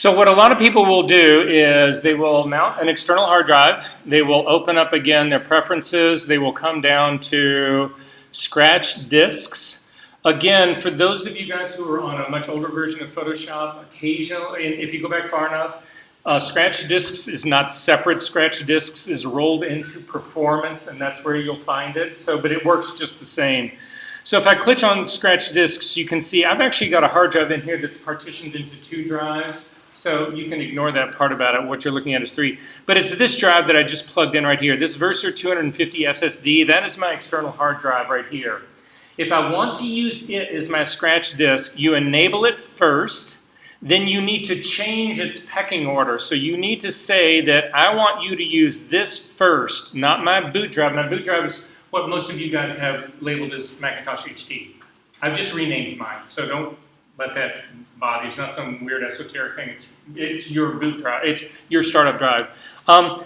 So what a lot of people will do is they will mount an external hard drive. They will open up again their preferences. They will come down to scratch disks. Again, for those of you guys who are on a much older version of Photoshop, occasionally, and if you go back far enough, scratch disks is not separate. Scratch disks is rolled into performance, and that's where you'll find it. So, but it works just the same. So if I click on scratch disks, you can see I've actually got a hard drive in here that's partitioned into 2 drives. So you can ignore that part about it. What you're looking at is 3. But it's this drive that I just plugged in right here. This Verser 250 SSD, that is my external hard drive right here. If I want to use it as my scratch disk, you enable it first. Then you need to change its pecking order. So you need to say that I want you to use this first, not my boot drive. My boot drive is what most of you guys have labeled as Macintosh HD. I've just renamed mine, so don't let that bother you. It's not some weird esoteric thing. It's your boot drive. It's your startup drive.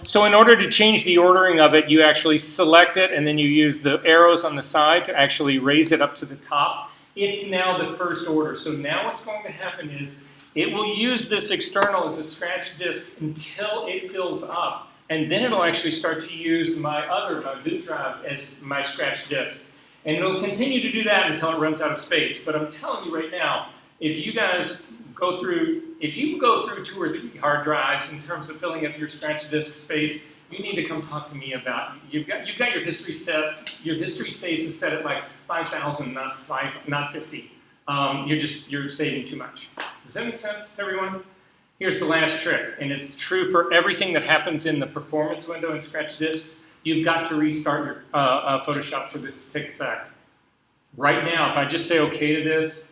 So in order to change the ordering of it, you actually select it, and then you use the arrows on the side to actually raise it up to the top. It's now the first order. So now what's going to happen is it will use this external as a scratch disk until it fills up, and then it'll actually start to use my boot drive as my scratch disk. And it'll continue to do that until it runs out of space. But I'm telling you right now, if you guys go through, if you go through 2 or 3 hard drives in terms of filling up your scratch disk space, you need to come talk to me about. You've got your history set. Your history states is set at like 5,000, not 50. You're saving too much. Does that make sense to everyone? Here's the last trick, and it's true for everything that happens in the performance window in scratch disks. You've got to restart your Photoshop for this to take effect. Right now, if I just say OK to this,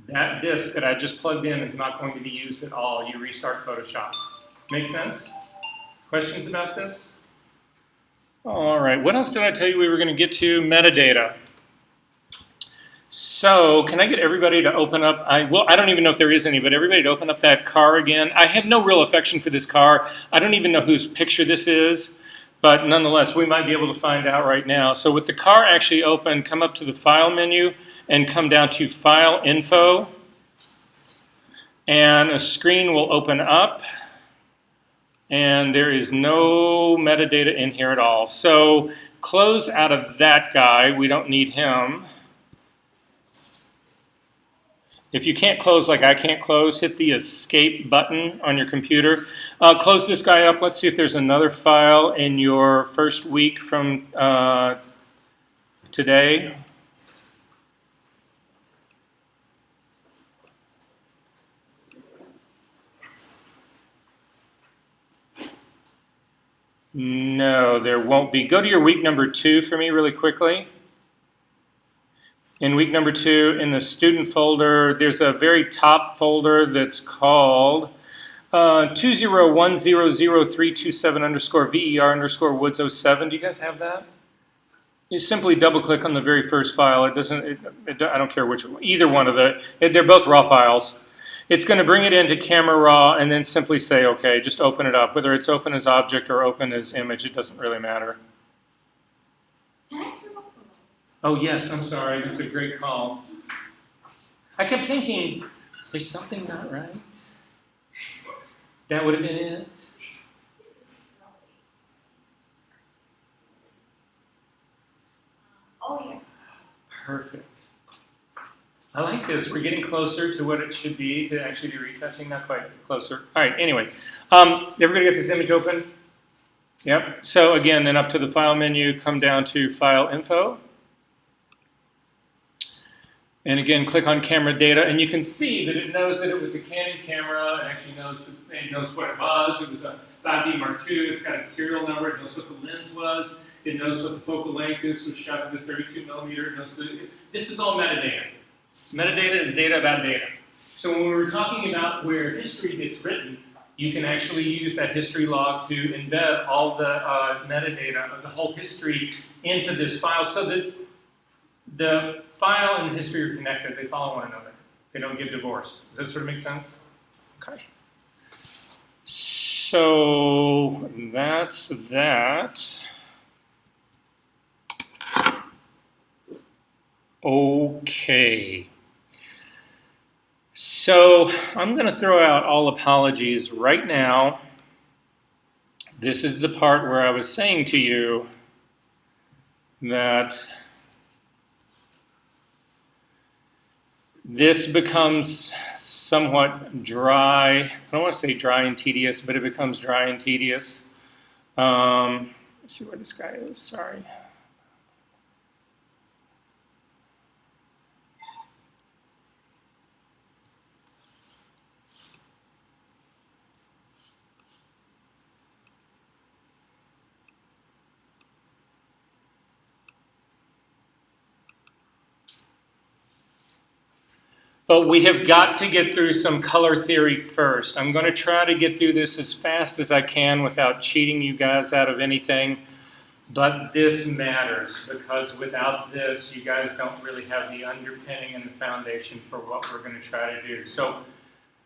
that disk that I just plugged in is not going to be used at all. You restart Photoshop. Make sense? Questions about this? All right, what else did I tell you we were going to get to? Metadata. So can I get everybody to open up, I don't even know if there is any, but everybody to open up that car again. I have no real affection for this car. I don't even know whose picture this is, but nonetheless, we might be able to find out right now. So with the car actually open, come up to the File menu and come down to File Info, and a screen will open up, and there is no metadata in here at all. So close out of that guy. We don't need him. If you can't close like I can't close, hit the escape button on your computer. Close this guy up. Let's see if there's another file in your first week from today. No, there won't be. Go to your week number 2 for me really quickly. In week number 2, in the student folder, there's a very top folder that's called 20100327_ver_woods07. Do you guys have that? You simply double-click on the very first file. It doesn't. I don't care which. Either one of they're both raw files. It's going to bring it into Camera Raw, and then simply say OK. Just open it up. Whether it's open as object or open as image, it doesn't really matter. Oh, yes, I'm sorry. That's a great call. I kept thinking, there's something not right. That would have been it. Oh, yeah. Perfect. I like this. We're getting closer to what it should be to actually be retouching. Not quite closer. All right, anyway. Everybody got this image open? Yep. So again, then up to the File menu, come down to File Info. And again, click on Camera Data, and you can see that it knows that it was a Canon camera. It actually knows what it was. It was a 5D Mark II. It's got its serial number. It knows what the lens was. It knows what the focal length is. Was shot at 32 millimeters. This is all metadata. Metadata is data about data. So when we were talking about where history gets written, you can actually use that history log to embed all the metadata of the whole history into this file so that the file and the history are connected. They follow one another. They don't get divorced. Does that sort of make sense? Okay. So that's that. Okay. So I'm going to throw out all apologies right now. This is the part where I was saying to you that this becomes somewhat dry. I don't want to say dry and tedious, but it becomes dry and tedious. Let's see where this guy is. Sorry. But we have got to get through some color theory first. I'm going to try to get through this as fast as I can without cheating you guys out of anything. But this matters, because without this, you guys don't really have the underpinning and the foundation for what we're going to try to do. So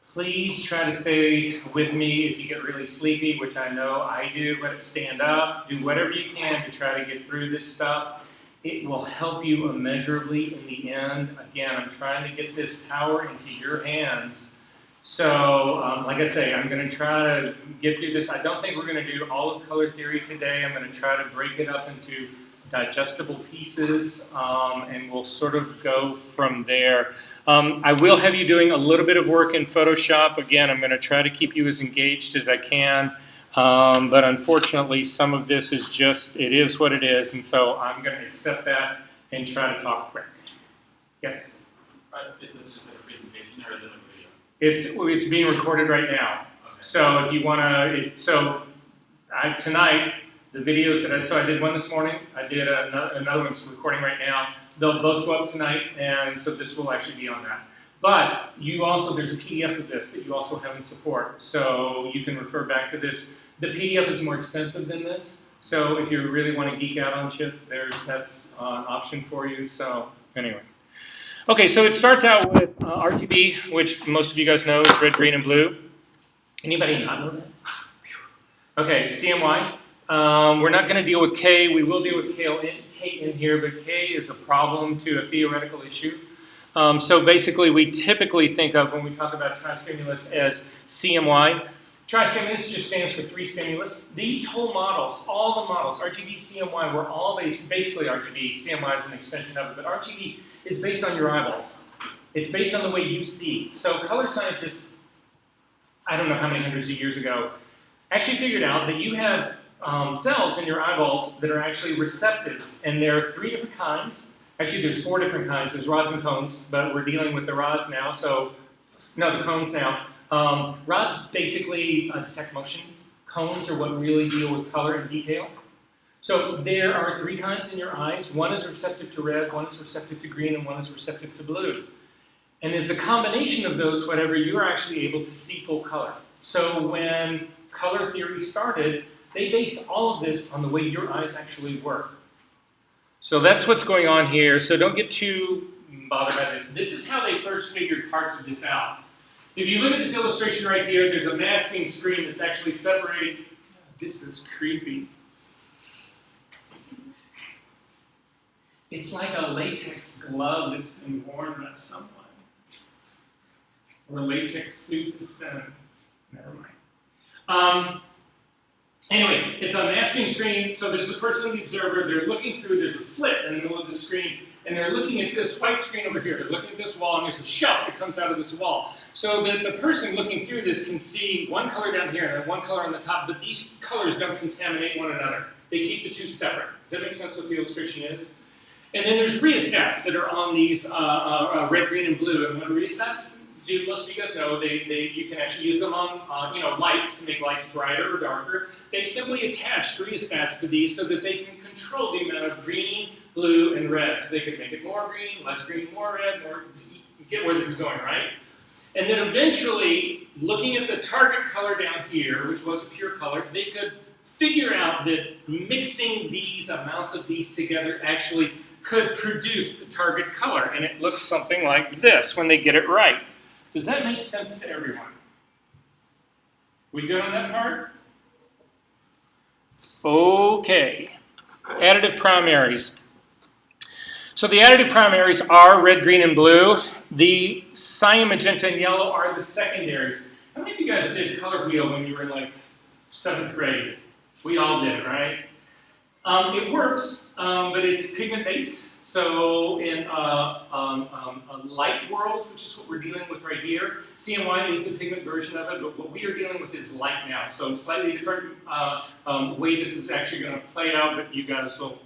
please try to stay with me. If you get really sleepy, which I know I do, but stand up. Do whatever you can to try to get through this stuff. It will help you immeasurably in the end. Again, I'm trying to get this power into your hands. So, like I say, I'm going to try to get through this. I don't think we're going to do all of color theory today. I'm going to try to break it up into digestible pieces, and we'll sort of go from there. I will have you doing a little bit of work in Photoshop. Again, I'm going to try to keep you as engaged as I can. But unfortunately, some of this is just, it is what it is, and so I'm going to accept that and try to talk quick. Yes? Is this just a presentation, or is it a video? It's being recorded right now. Okay. So if you want to, tonight, the videos that I did one this morning, I did another one's recording right now. They'll both go up tonight, and so this will actually be on that. But you also, there's a PDF of this that you also have in support, so you can refer back to this. The PDF is more expensive than this, so if you really want to geek out on chip, that's an option for you. So anyway. Okay, so it starts out with RGB, which most of you guys know is red, green, and blue. Anybody not know that? Okay, CMY. We're not going to deal with K. We will deal with K in here, but K is a problem to a theoretical issue. So basically, we typically think of, when we talk about tristimulus, as CMY. Tristimulus just stands for three stimulus. These whole models, all the models, RGB, CMY, were all basically RGB. CMY is an extension of it, but RGB is based on your eyeballs. It's based on the way you see. So color scientists, I don't know how many hundreds of years ago, actually figured out that you have cells in your eyeballs that are actually receptive, and there are three different kinds. Actually, there's four different kinds. There's rods and cones, but we're dealing with the rods now, the cones now. Rods basically detect motion. Cones are what really deal with color and detail. So there are three kinds in your eyes. One is receptive to red, one is receptive to green, and one is receptive to blue. And as a combination of those, whatever, you're actually able to see full color. So when color theory started, they based all of this on the way your eyes actually work. So that's what's going on here. So don't get too bothered by this. This is how they first figured parts of this out. If you look at this illustration right here, there's a masking screen that's actually separating. This is creepy. It's like a latex glove that's been worn by someone. Or a latex suit that's been, never mind. Anyway, it's a masking screen, so there's the person, the observer, they're looking through, there's a slit in the middle of the screen, and they're looking at this white screen over here. They're looking at this wall, and there's a shelf that comes out of this wall. So that the person looking through this can see one color down here and one color on the top, but these colors don't contaminate one another. They keep the two separate. Does that make sense what the illustration is? And then there's rheostats that are on these red, green, and blue. And what rheostats do, most of you guys know, you can actually use them on lights to make lights brighter or darker. They simply attach rheostats to these so that they can control the amount of green, blue, and red. So they could make it more green, less green, more red, more. You get where this is going, right? And then eventually, looking at the target color down here, which was a pure color, they could figure out that mixing these amounts of these together actually could produce the target color. And it looks something like this when they get it right. Does that make sense to everyone? We good on that part? Okay. Additive primaries. So the additive primaries are red, green, and blue. The cyan, magenta, and yellow are the secondaries. How many of you guys did color wheel when you were in like 7th grade? We all did, right? It works, but it's pigment-based. So in a light world, which is what we're dealing with right here, CMY is the pigment version of it, but what we are dealing with is light now. So slightly different way this is actually going to play out, but you guys will,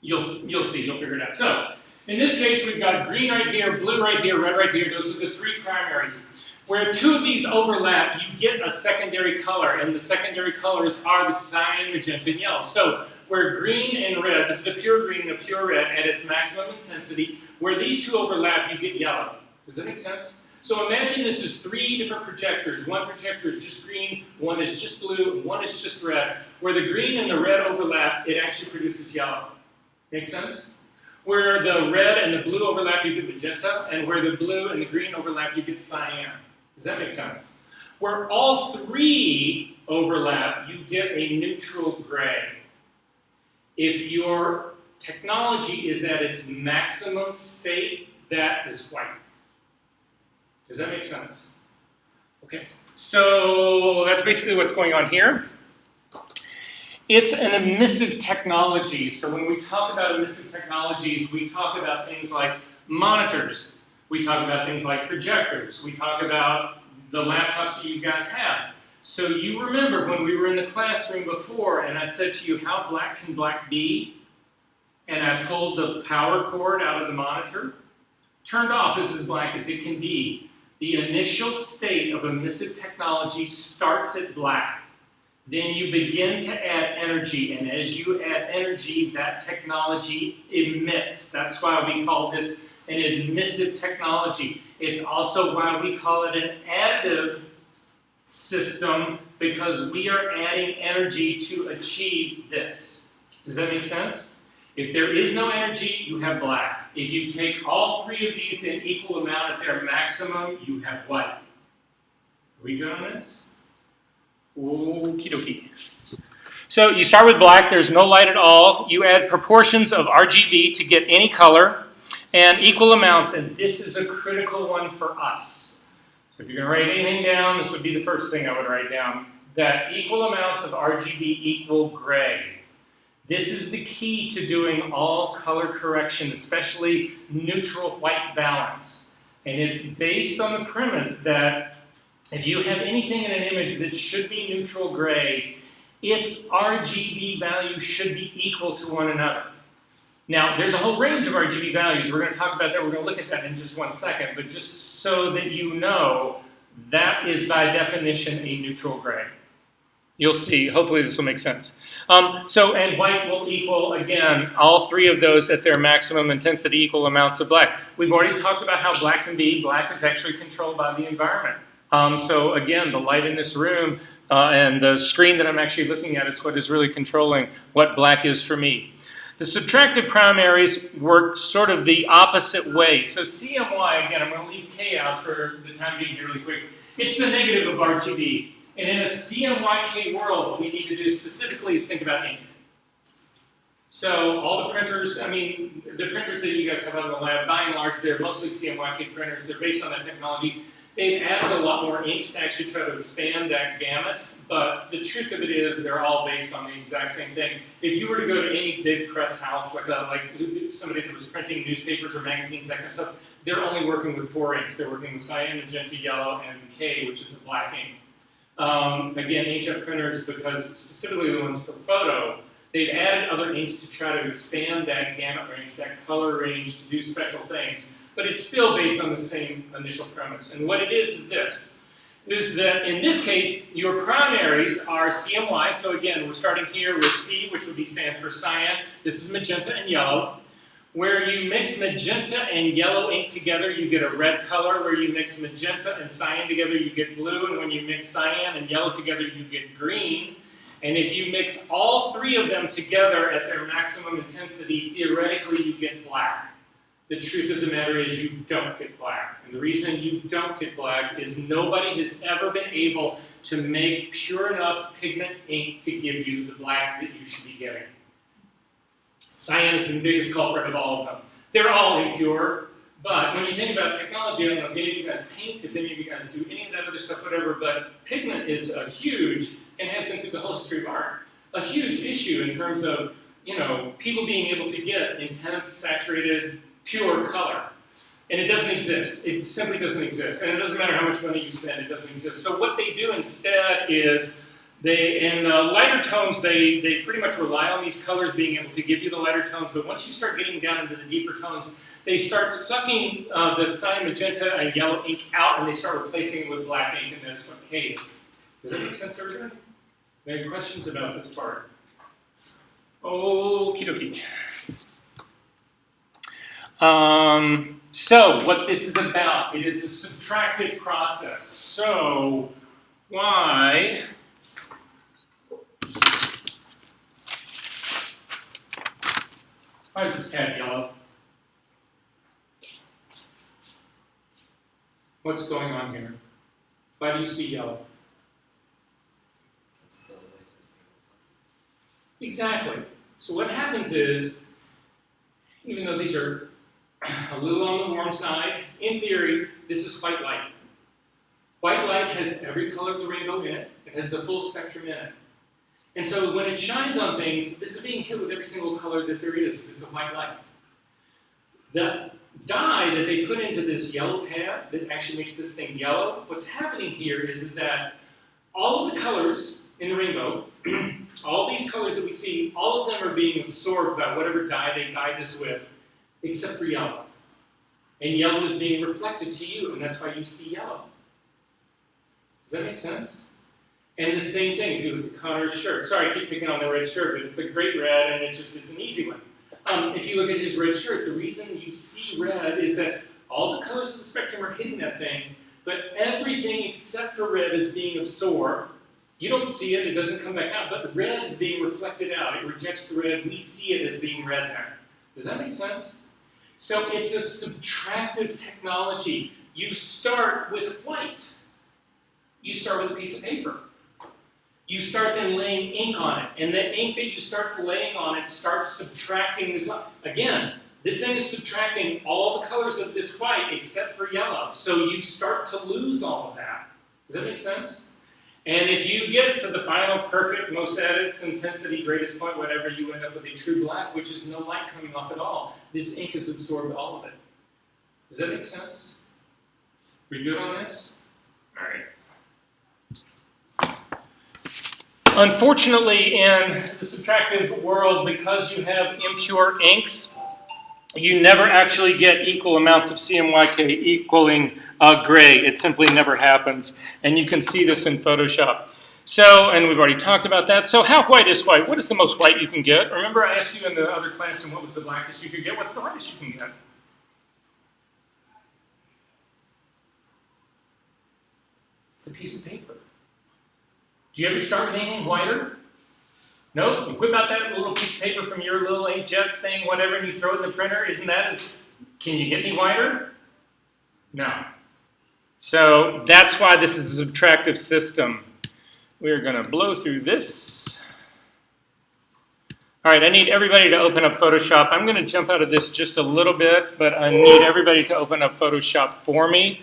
you'll see, you'll figure it out. So in this case, we've got green right here, blue right here, red right here. Those are the 3 primaries. Where 2 of these overlap, you get a secondary color, and the secondary colors are the cyan, magenta, and yellow. So where green and red, this is a pure green and a pure red at its maximum intensity, where these 2 overlap, you get yellow. Does that make sense? So imagine this is 3 different projectors. One projector is just green, one is just blue, and one is just red. Where the green and the red overlap, it actually produces yellow. Make sense? Where the red and the blue overlap, you get magenta, and where the blue and the green overlap, you get cyan. Does that make sense? Where all 3 overlap, you get a neutral gray. If your technology is at its maximum state, that is white. Does that make sense? Okay, so that's basically what's going on here. It's an emissive technology. So when we talk about emissive technologies, we talk about things like monitors. We talk about things like projectors. We talk about the laptops that you guys have. So you remember when we were in the classroom before and I said to you, how black can black be? And I pulled the power cord out of the monitor. Turned off is as black as it can be. The initial state of emissive technology starts at black. Then you begin to add energy, and as you add energy, that technology emits. That's why we call this an emissive technology. It's also why we call it an additive system, because we are adding energy to achieve this. Does that make sense? If there is no energy, you have black. If you take all 3 of these in equal amount at their maximum, you have white. Are we good on this? Okie dokie. So you start with black, there's no light at all. You add proportions of RGB to get any color, and equal amounts, and this is a critical one for us. So if you're going to write anything down, this would be the first thing I would write down, that equal amounts of RGB equal gray. This is the key to doing all color correction, especially neutral white balance. And it's based on the premise that if you have anything in an image that should be neutral gray, its RGB value should be equal to one another. Now, there's a whole range of RGB values. We're going to talk about that. We're going to look at that in just one second. But just so that you know, that is by definition a neutral gray. You'll see. Hopefully this will make sense. And white will equal, again, all 3 of those at their maximum intensity equal amounts of black. We've already talked about how black can be. Black is actually controlled by the environment. So again, the light in this room and the screen that I'm actually looking at is what is really controlling what black is for me. The subtractive primaries work sort of the opposite way. So CMY, again, I'm going to leave K out for the time being here really quick. It's the negative of RGB. And in a CMYK world, what we need to do specifically is think about ink. So all the printers, the printers that you guys have out in the lab, by and large, they're mostly CMYK printers. They're based on that technology. They've added a lot more inks to actually try to expand that gamut, but the truth of it is they're all based on the exact same thing. If you were to go to any big press house, like somebody that was printing newspapers or magazines, that kind of stuff, they're only working with 4 inks. They're working with cyan, magenta, yellow, and K, which is a black ink. Again, inkjet printers, because specifically the ones for photo, they've added other inks to try to expand that gamut range, that color range, to do special things. But it's still based on the same initial premise. And what it is this. Is that in this case, your primaries are CMY. So again, we're starting here with C, which would stand for cyan. This is magenta and yellow. Where you mix magenta and yellow ink together, you get a red color. Where you mix magenta and cyan together, you get blue. And when you mix cyan and yellow together, you get green. And if you mix all 3 of them together at their maximum intensity, theoretically, you get black. The truth of the matter is you don't get black. And the reason you don't get black is nobody has ever been able to make pure enough pigment ink to give you the black that you should be getting. Cyan is the biggest culprit of all of them. They're all impure, But when you think about technology, I don't know if any of you guys paint, if any of you guys do any of that other stuff, whatever, but pigment is a huge, and has been through the whole history of art, a huge issue in terms of, you know, people being able to get intense, saturated, pure color. And it doesn't exist. It simply doesn't exist. And it doesn't matter how much money you spend, it doesn't exist. So what they do instead is, in the lighter tones, they pretty much rely on these colors being able to give you the lighter tones, but once you start getting down into the deeper tones, they start sucking the cyan, magenta, and yellow ink out, and they start replacing it with black ink, and that's what K is. Does that make sense, everybody? Any questions about this part? Okie dokie. So, what this is about, it is a subtractive process. So, why is this tab yellow? What's going on here? Why do you see yellow? That's the light that's being Exactly. So what happens is, even though these are a little on the warm side, in theory, this is white light. White light has every color of the rainbow in it. It has the full spectrum in it. And so when it shines on things, this is being hit with every single color that there is. It's a white light. The dye that they put into this yellow pad that actually makes this thing yellow, what's happening here is that all of the colors in the rainbow, all these colors that we see, all of them are being absorbed by whatever dye they dyed this with, except for yellow. And yellow is being reflected to you, and that's why you see yellow. Does that make sense? And the same thing, if you look at Connor's shirt. Sorry, I keep picking on the red shirt, but it's a great red, and it's an easy one. If you look at his red shirt, the reason you see red is that all the colors of the spectrum are hitting that thing, but everything except for red is being absorbed. You don't see it, it doesn't come back out, but red is being reflected out. It rejects the red, we see it as being red there. Does that make sense? So it's a subtractive technology. You start with white. You start with a piece of paper. You start then laying ink on it, and the ink that you start laying on it starts subtracting this up. Again, this thing is subtracting all the colors of this white except for yellow, so you start to lose all of that. Does that make sense? And if you get to the final perfect, most at its intensity, greatest point, whatever, you end up with a true black, which is no light coming off at all. This ink has absorbed all of it. Does that make sense? We good on this? All right. Unfortunately, in the subtractive world, because you have impure inks, you never actually get equal amounts of CMYK equaling gray. It simply never happens. And you can see this in Photoshop. So, and we've already talked about that. So how white is white? What is the most white you can get? Remember I asked you in the other class, and what was the blackest you could get? What's the whitest you can get? It's the piece of paper. Do you ever start with anything whiter? No? You whip out that little piece of paper from your little inkjet thing, whatever, and you throw it in the printer. Isn't that as... Can you get any whiter? No. So that's why this is a subtractive system. We're going to blow through this. All right, I need everybody to open up Photoshop. I'm going to jump out of this just a little bit, but I need everybody to open up Photoshop for me,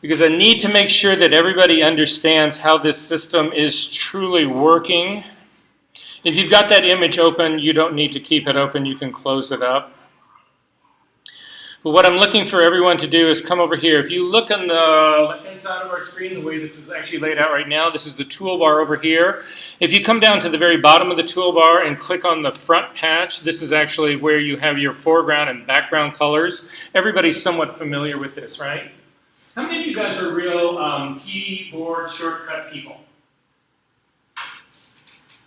because I need to make sure that everybody understands how this system is truly working. If you've got that image open, you don't need to keep it open. You can close it up. But what I'm looking for everyone to do is come over here. If you look on the left-hand side of our screen, the way this is actually laid out right now, this is the toolbar over here. If you come down to the very bottom of the toolbar and click on the front patch, this is actually where you have your foreground and background colors. Everybody's somewhat familiar with this, right? How many of you guys are real keyboard shortcut people?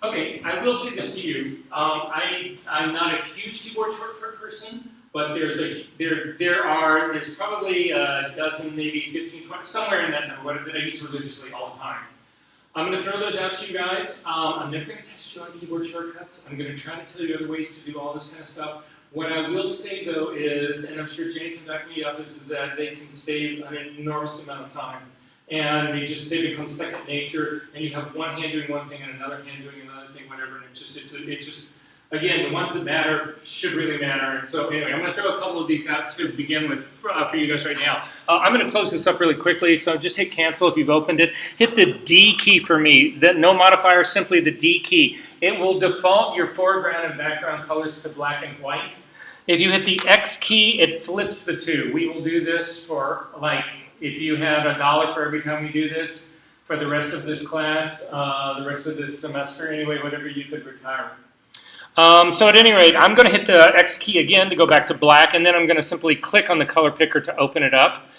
Okay, I will say this to you. I'm not a huge keyboard shortcut person, but there's probably a dozen, maybe 15, 20, somewhere in that number that I use religiously all the time. I'm going to throw those out to you guys. I'm never going to test you on keyboard shortcuts. I'm going to try to tell you other ways to do all this kind of stuff. What I will say, though, is, and I'm sure Jane can back me up, is that they can save an enormous amount of time. And they become second nature, and you have one hand doing one thing and another hand doing another thing, whatever, and it's just Again, the ones that matter should really matter. And so anyway, I'm going to throw a couple of these out to begin with for you guys right now. I'm going to close this up really quickly, so just hit cancel if you've opened it. Hit the D key for me. No modifier, simply the D key. It will default your foreground and background colors to black and white. If you hit the X key, it flips the two. We will do this for, like, if you have $1 for every time we do this, for the rest of this class, the rest of this semester anyway, whatever you could retire. So at any rate, I'm going to hit the X key again to go back to black, and then I'm going to simply click on the color picker to open it up.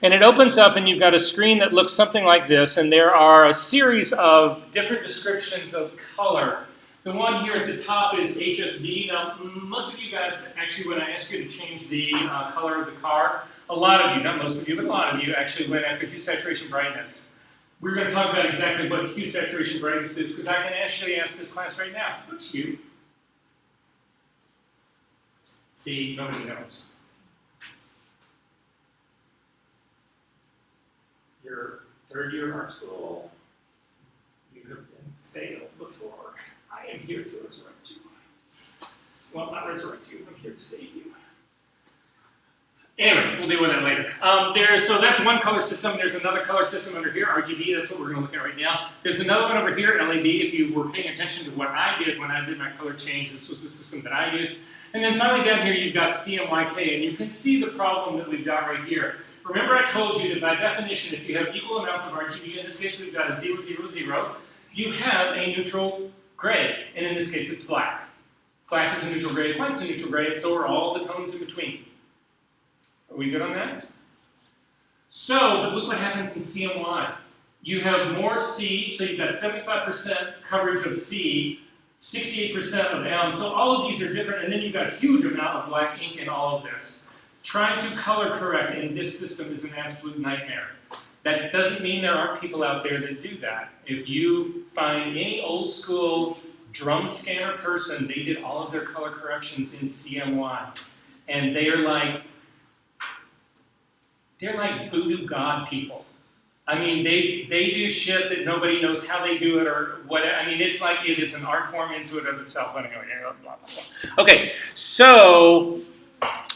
And it opens up, and you've got a screen that looks something like this, and there are a series of different descriptions of color. The one here at the top is HSV. Now, most of you guys, actually, when I asked you to change the color of the car, a lot of you, not most of you, but a lot of you actually went after hue, saturation, brightness. We're going to talk about exactly what hue, saturation, brightness is, because I can actually ask this class right now. What's hue? See, nobody knows. Your third year art school, you have been failed before. I am here to resurrect you. Well, not resurrect you, I'm here to save you. Anyway, we'll deal with that later. So that's one color system. There's another color system under here, RGB. That's what we're going to look at right now. There's another one over here, LAB. If you were paying attention to what I did when I did my color change, this was the system that I used. And then finally down here, you've got CMYK, and you can see the problem that we've got right here. Remember I told you that by definition, if you have equal amounts of RGB, in this case we've got a 0, 0, 0, you have a neutral gray, and in this case it's black. Black is a neutral gray, white's a neutral gray, and so are all the tones in between. Are we good on that? So, but look what happens in CMY. You have more C, so you've got 75% coverage of C, 68% of M, so all of these are different, and then you've got a huge amount of black ink in all of this. Trying to color correct in this system is an absolute nightmare. That doesn't mean there aren't people out there that do that. If you find any old school drum scanner person, they did all of their color corrections in CMY. And they're like voodoo god people. I mean, they do shit that nobody knows how they do it or what. I mean, it's like it is an art form into it of itself. Anyway, blah, blah, blah. Okay, so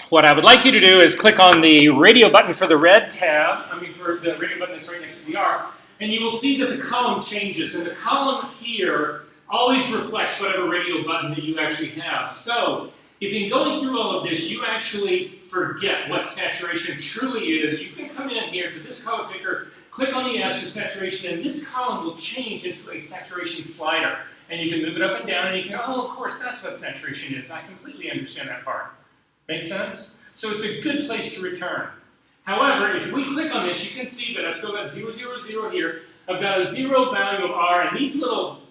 what I would like you to do is click on the radio button for the red tab. I mean, for the radio button that's right next to the R, and you will see that the column changes. And the column here always reflects whatever radio button that you actually have. So if in going through all of this, you actually forget what saturation truly is, you can come in here to this color picker, click on the S for saturation, and this column will change into a saturation slider. And you can move it up and down, and you can, oh, of course, that's what saturation is. I completely understand that part. Make sense? So it's a good place to return. However, if we click on this, you can see that I've still got 0, 0, 0 here. I've got a 0 value of R, and these little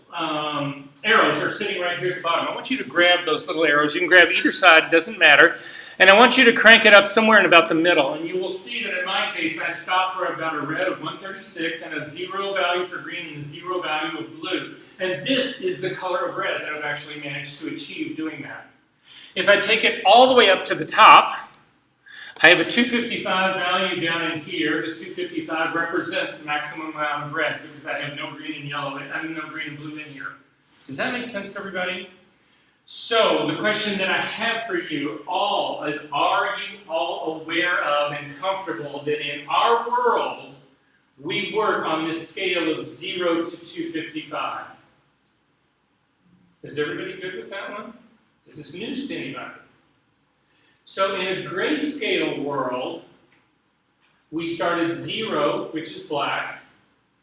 arrows are sitting right here at the bottom. I want you to grab those little arrows. You can grab either side, it doesn't matter. And I want you to crank it up somewhere in about the middle. And you will see that in my case, I stopped where I've got a red of 136 and a 0 value for green and a 0 value of blue. And this is the color of red that I've actually managed to achieve doing that. If I take it all the way up to the top, I have a 255 value down in here. This 255 represents the maximum amount of red because I have no green and yellow, no green and blue in here. Does that make sense to everybody? So the question that I have for you all is, are you all aware of and comfortable that in our world, we work on this scale of 0 to 255? Is everybody good with that one? Is this news to anybody? So in a grayscale world, we start at 0, which is black,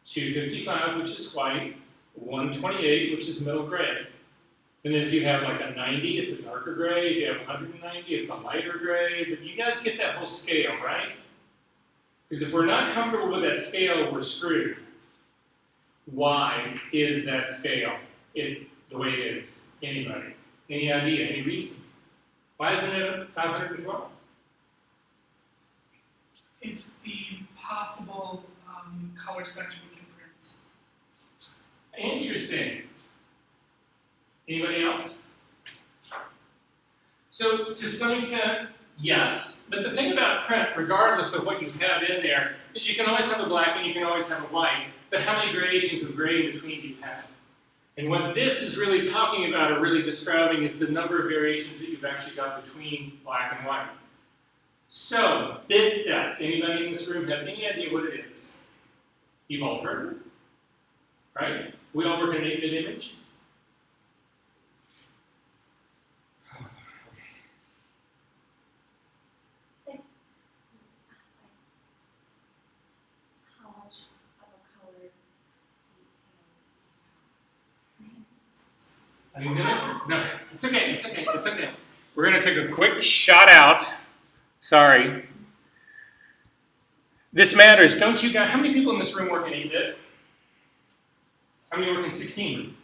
255, which is white, 128, which is middle gray. And then if you have like a 90, it's a darker gray. If you have 190, it's a lighter gray. But you guys get that whole scale, right? Because if we're not comfortable with that scale, we're screwed. Why is that scale the way it is? Anybody? Any idea? Any reason? Why isn't it 512? It's the possible color spectrum we can print. Interesting. Anybody else? So to some extent, yes. But the thing about print, regardless of what you have in there, is you can always have a black and you can always have a white. But how many gradations of gray in between do you have? And what this is really talking about or really describing is the number of variations that you've actually got between black and white. So, bit depth. Anybody in this room have any idea what it is? You've all heard it, right? We all work in an 8-bit image. How much of a color detail? A minute? No, it's okay, it's okay, it's okay. We're going to take a quick shot out. Sorry. This matters. Don't you guys, how many people in this room work in 8-bit? How many work in 16?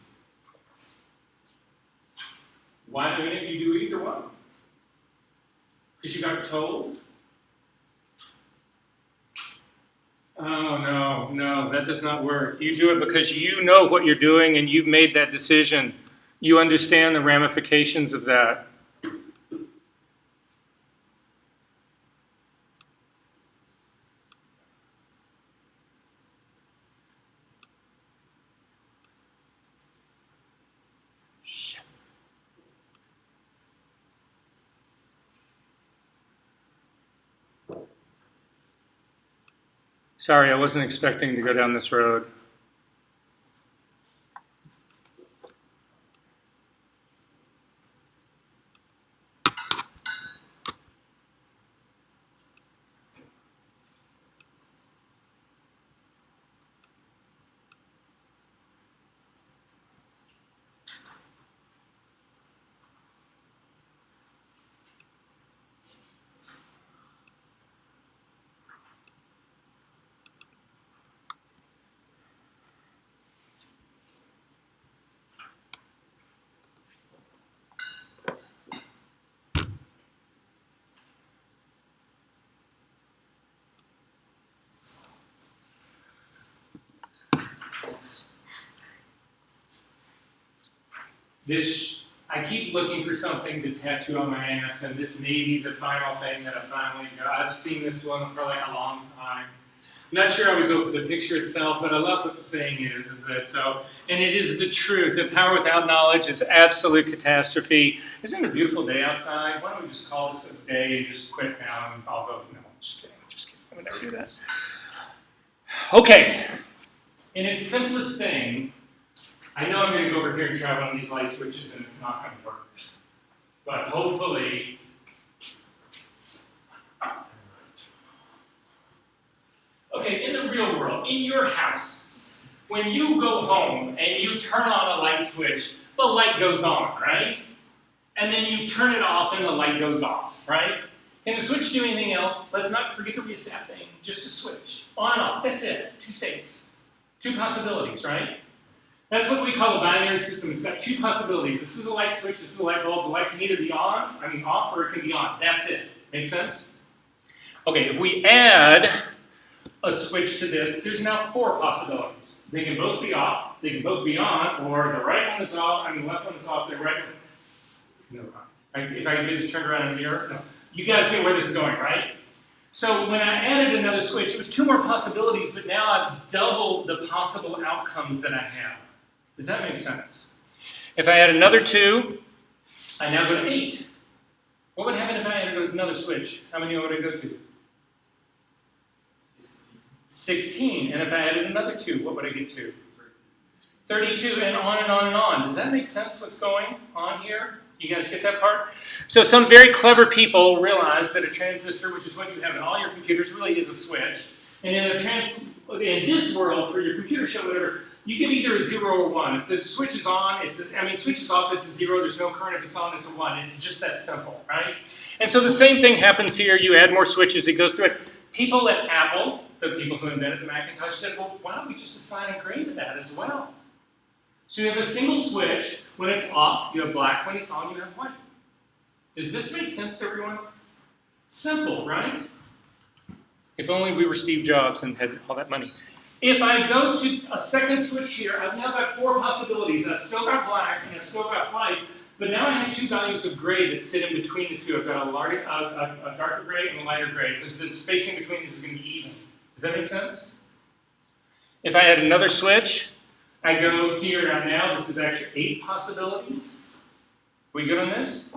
Why don't you do either one? Because you got told? Oh, no, that does not work. You do it because you know what you're doing and you've made that decision. You understand the ramifications of that. Sorry, I wasn't expecting to go down this road. This, I keep looking for something to tattoo on my ass, and this may be the final thing that I finally got. I've seen this one for like a long time. I'm not sure I would go for the picture itself, but I love what the saying is that so, and it is the truth, that power without knowledge is absolute catastrophe. Isn't it a beautiful day outside? Why don't we just call this a day and just quit now and I'll go, no, just kidding, I would never do that. Okay, in its simplest thing, I know I'm going to go over here and try one of these light switches and it's not going to work. But hopefully, okay, in the real world, in your house, when you go home and you turn on a light switch, the light goes on, right? And then you turn it off and the light goes off, right? Can the switch do anything else? Let's not forget the restart thing, just a switch. On and off, that's it, 2 states. 2 possibilities, right? That's what we call a binary system. It's got 2 possibilities. This is a light switch, this is a light bulb. The light can either be off, or it can be on. That's it. Make sense? Okay, if we add a switch to this, there's now 4 possibilities. They can both be off, they can both be on, or the right one is off, the left one is off, the right one. No. If I can get this turned around in the mirror. No. You guys get where this is going, right? So when I added another switch, it was 2 more possibilities, but now I've doubled the possible outcomes that I have. Does that make sense? If I add another 2, I now go to 8. What would happen if I added another switch? How many would I go to? 16. And if I added another 2, what would I get to? 32, and on and on and on. Does that make sense what's going on here? You guys get that part? So some very clever people realize that a transistor, which is what you have in all your computers, really is a switch. And in in this world, for your computer show, whatever, you get either a 0 or 1. If the switch is on, switch is off, it's a 0. There's no current. If it's on, it's a 1. It's just that simple, right? And so the same thing happens here. You add more switches, it goes through it. People at Apple, the people who invented the Macintosh, said, well, why don't we just assign a gray to that as well? So you have a single switch. When it's off, you have black. When it's on, you have white. Does this make sense to everyone? Simple, right? If only we were Steve Jobs and had all that money. If I go to a second switch here, I've now got 4 possibilities. I've still got black and I've still got white, but now I have 2 values of gray that sit in between the 2. I've got a darker gray and a lighter gray because the spacing between these is going to be even. Does that make sense? If I add another switch, I go here now, this is actually 8 possibilities. We good on this?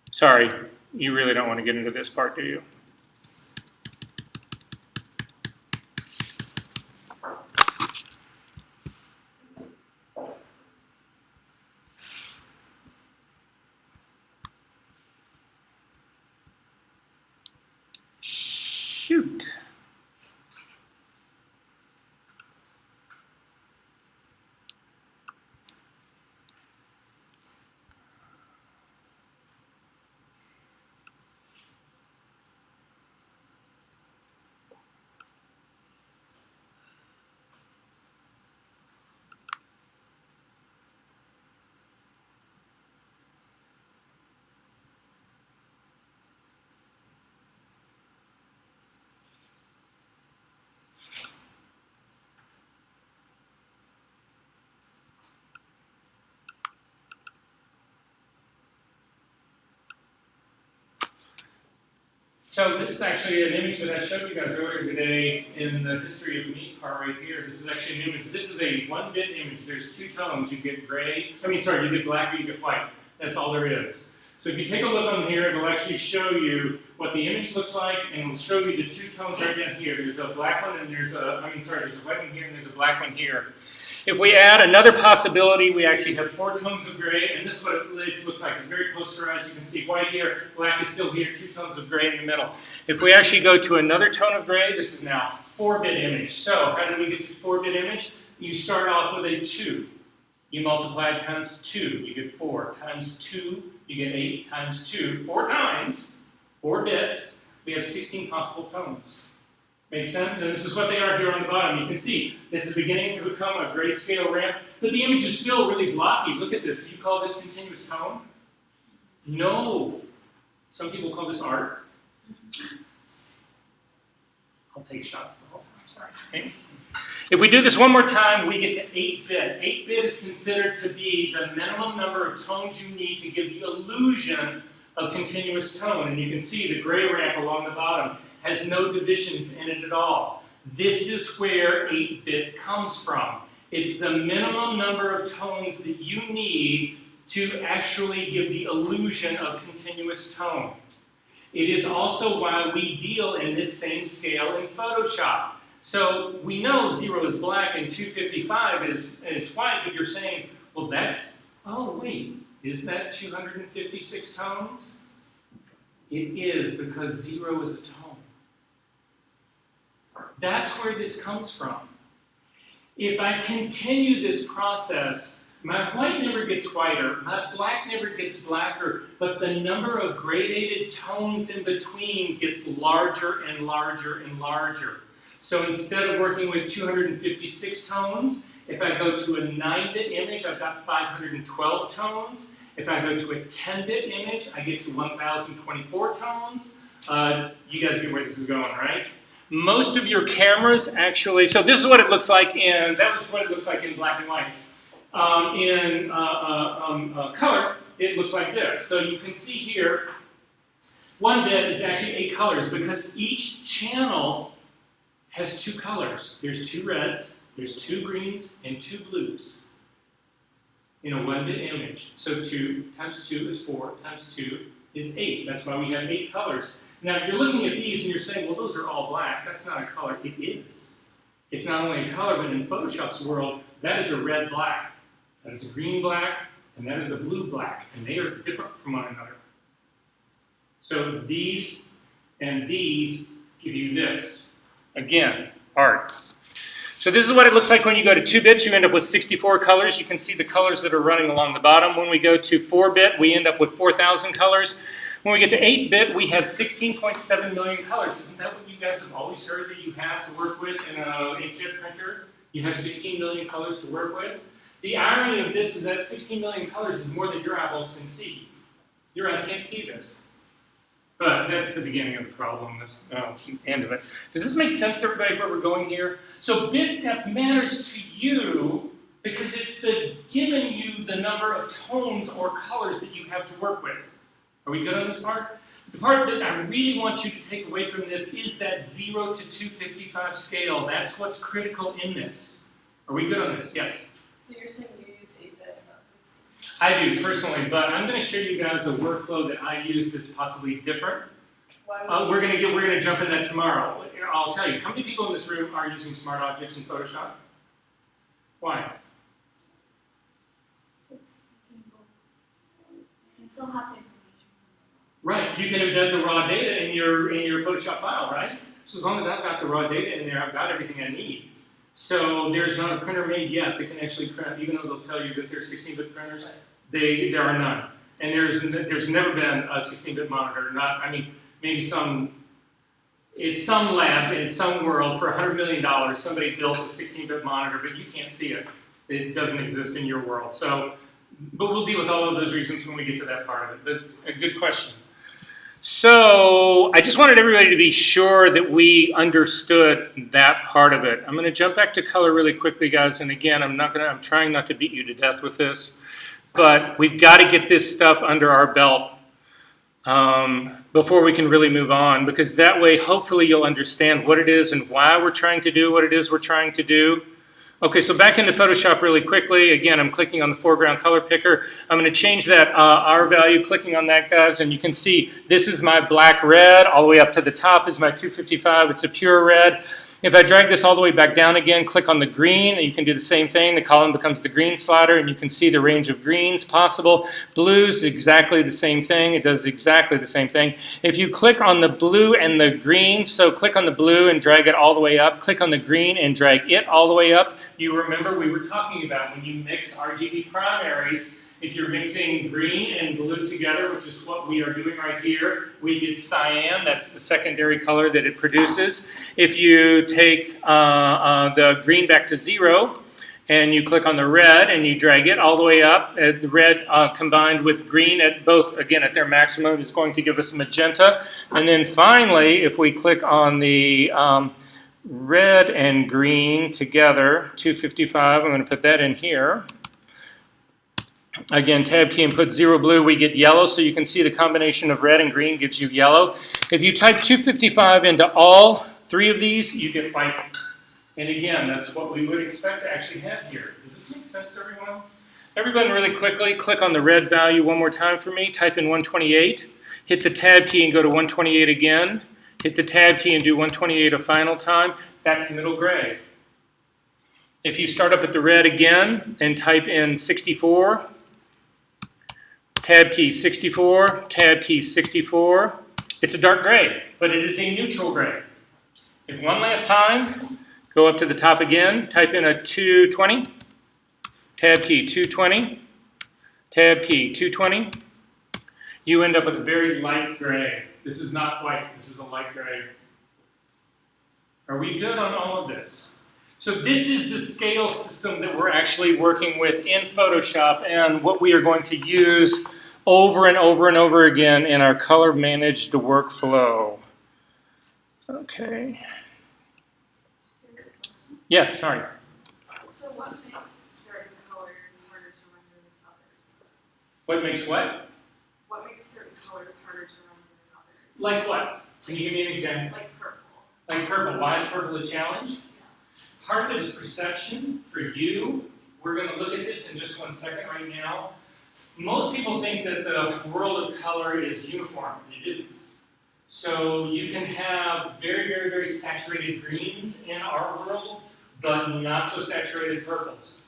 Sorry, you really don't want to get into this part, do you? Shoot. So this is actually an image that I showed you guys earlier today in the history of meat part right here. This is actually an image. This is a 1-bit image. There's 2 tones. You get gray. You get black or you get white. That's all there is. So if you take a look on here, it'll actually show you what the image looks like, and it'll show you the 2 tones right down here. There's a black one, and there's a white one here, and there's a black one here. If we add another possibility, we actually have 4 tones of gray, and this is what it looks like. It's very close to our eyes. You can see white here, black is still here, 2 tones of gray in the middle. If we actually go to another tone of gray, this is now 4-bit image. So how did we get to 4-bit image? You start off with a 2. You multiply it times 2, you get 4. Times 2, you get 8. Times 2, 4 times, 4 bits, we have 16 possible tones. Make sense? And this is what they are here on the bottom. You can see this is beginning to become a grayscale ramp, but the image is still really blocky. Look at this. Do you call this continuous tone? No. Some people call this art. I'll take shots the whole time. Sorry. Okay. If we do this one more time, we get to 8-bit. 8-bit is considered to be the minimum number of tones you need to give the illusion of continuous tone. And you can see the gray ramp along the bottom has no divisions in it at all. This is where 8-bit comes from. It's the minimum number of tones that you need to actually give the illusion of continuous tone. It is also why we deal in this same scale in Photoshop. So we know 0 is black and 255 is white, but you're saying, well, is that 256 tones? It is, because 0 is a tone. That's where this comes from. If I continue this process, my white never gets whiter, my black never gets blacker, but the number of gradated tones in between gets larger and larger and larger. So instead of working with 256 tones, if I go to a 9-bit image, I've got 512 tones. If I go to a 10-bit image, I get to 1024 tones. You guys get where this is going, right? Most of your cameras actually, so this is what it looks like that was what it looks like in black and white. In color, it looks like this. So you can see here, 1-bit is actually 8 colors because each channel has 2 colors. There's 2 reds, there's 2 greens, and 2 blues in a 1-bit image. So 2 times 2 is 4, times 2 is 8. That's why we have 8 colors. Now, you're looking at these and you're saying, well, those are all black. That's not a color. It is. It's not only a color, but in Photoshop's world, that is a red black. That is a green black, and that is a blue black. And they are different from one another. So these and these give you this. Again, art. So this is what it looks like when you go to 2-bits. You end up with 64 colors. You can see the colors that are running along the bottom. When we go to 4-bit, we end up with 4,000 colors. When we get to 8-bit, we have 16.7 million colors. Isn't that what you guys have always heard that you have to work with in an inkjet printer? You have 16 million colors to work with. The irony of this is that 16 million colors is more than your eyeballs can see. Your eyes can't see this. But that's the beginning of the problem, this end of it. Does this make sense to everybody where we're going here? So bit depth matters to you because it's giving you the number of tones or colors that you have to work with. Are we good on this part? The part that I really want you to take away from this is that 0 to 255 scale. That's what's critical in this. Are we good on this? Yes? So you're saying you use 8-bit, not 16? I do, personally, but I'm going to show you guys a workflow that I use that's possibly different. Why would We're gonna jump in that tomorrow. I'll tell you, how many people in this room are using smart objects in Photoshop? Why? you still have the information Right, you can embed the raw data in your Photoshop file, right? So as long as I've got the raw data in there, I've got everything I need. So there's not a printer made yet that can actually print, even though they'll tell you that they're 16-bit printers, there are none. And there's never been a 16-bit monitor, maybe some lab in some world for $100 million, somebody built a 16-bit monitor, but you can't see it. It doesn't exist in your world. So, but we'll deal with all of those reasons when we get to that part of it. That's a good question. So I just wanted everybody to be sure that we understood that part of it. I'm going to jump back to color really quickly, guys. And again, I'm trying not to beat you to death with this, but we've got to get this stuff under our belt before we can really move on, because that way, hopefully, you'll understand what it is and why we're trying to do what it is we're trying to do. Okay, so back into Photoshop really quickly. Again, I'm clicking on the foreground color picker. I'm going to change that R value, clicking on that, guys, and you can see this is my black red. All the way up to the top is my 255. It's a pure red. If I drag this all the way back down again, click on the green, and you can do the same thing. The column becomes the green slider, and you can see the range of greens possible. Blues, exactly the same thing. It does exactly the same thing. If you click on the blue and the green, so click on the blue and drag it all the way up, click on the green and drag it all the way up. You remember we were talking about when you mix RGB primaries, if you're mixing green and blue together, which is what we are doing right here, we get cyan. That's the secondary color that it produces. If you take the green back to 0, and you click on the red and you drag it all the way up, the red combined with green at both, again, at their maximum is going to give us magenta. And then finally, if we click on the red and green together, 255, I'm going to put that in here. Again, tab key and put 0 blue, we get yellow, so you can see the combination of red and green gives you yellow. If you type 255 into all 3 of these, you get white. And again, that's what we would expect to actually have here. Does this make sense to everyone? Everybody really quickly, click on the red value one more time for me, type in 128, hit the tab key and go to 128 again, hit the tab key and do 128 a final time, that's middle gray. If you start up at the red again and type in 64, tab key 64, tab key 64. It's a dark gray, but it is a neutral gray. If one last time, go up to the top again, type in a 220, tab key 220, tab key 220. You end up with a very light gray. This is not white, this is a light gray. Are we good on all of this? So this is the scale system that we're actually working with in Photoshop and what we are going to use over and over and over again in our color managed workflow. Okay. Yes, sorry. So what makes certain colors harder to render than others? What makes what? What makes certain colors harder to render than others? Like what? Can you give me an example? Like purple. Like purple. Why is purple a challenge? Part of it is perception for you. We're going to look at this in just one second right now. Most people think that the world of color is uniform. It isn't. So you can have very, very, very saturated greens in our world, but not so saturated purples.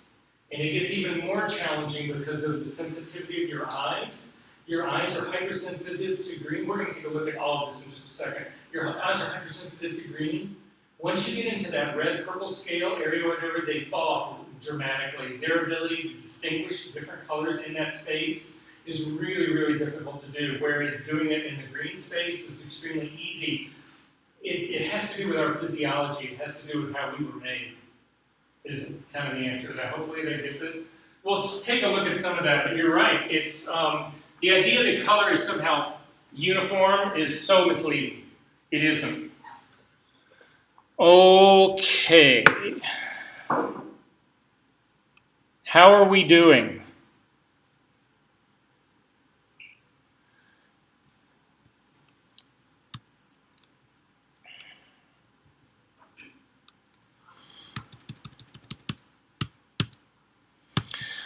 And it gets even more challenging because of the sensitivity of your eyes. Your eyes are hypersensitive to green. We're going to take a look at all of this in just a second. Your eyes are hypersensitive to green. Once you get into that red-purple scale area, whatever, they fall off dramatically. Their ability to distinguish different colors in that space is really, really difficult to do, whereas doing it in the green space is extremely easy. It has to do with our physiology. It has to do with how we were made, is kind of the answer to that. Hopefully that gets it. We'll take a look at some of that, but you're right. It's the idea that color is somehow uniform is so misleading. It isn't. Okay. How are we doing?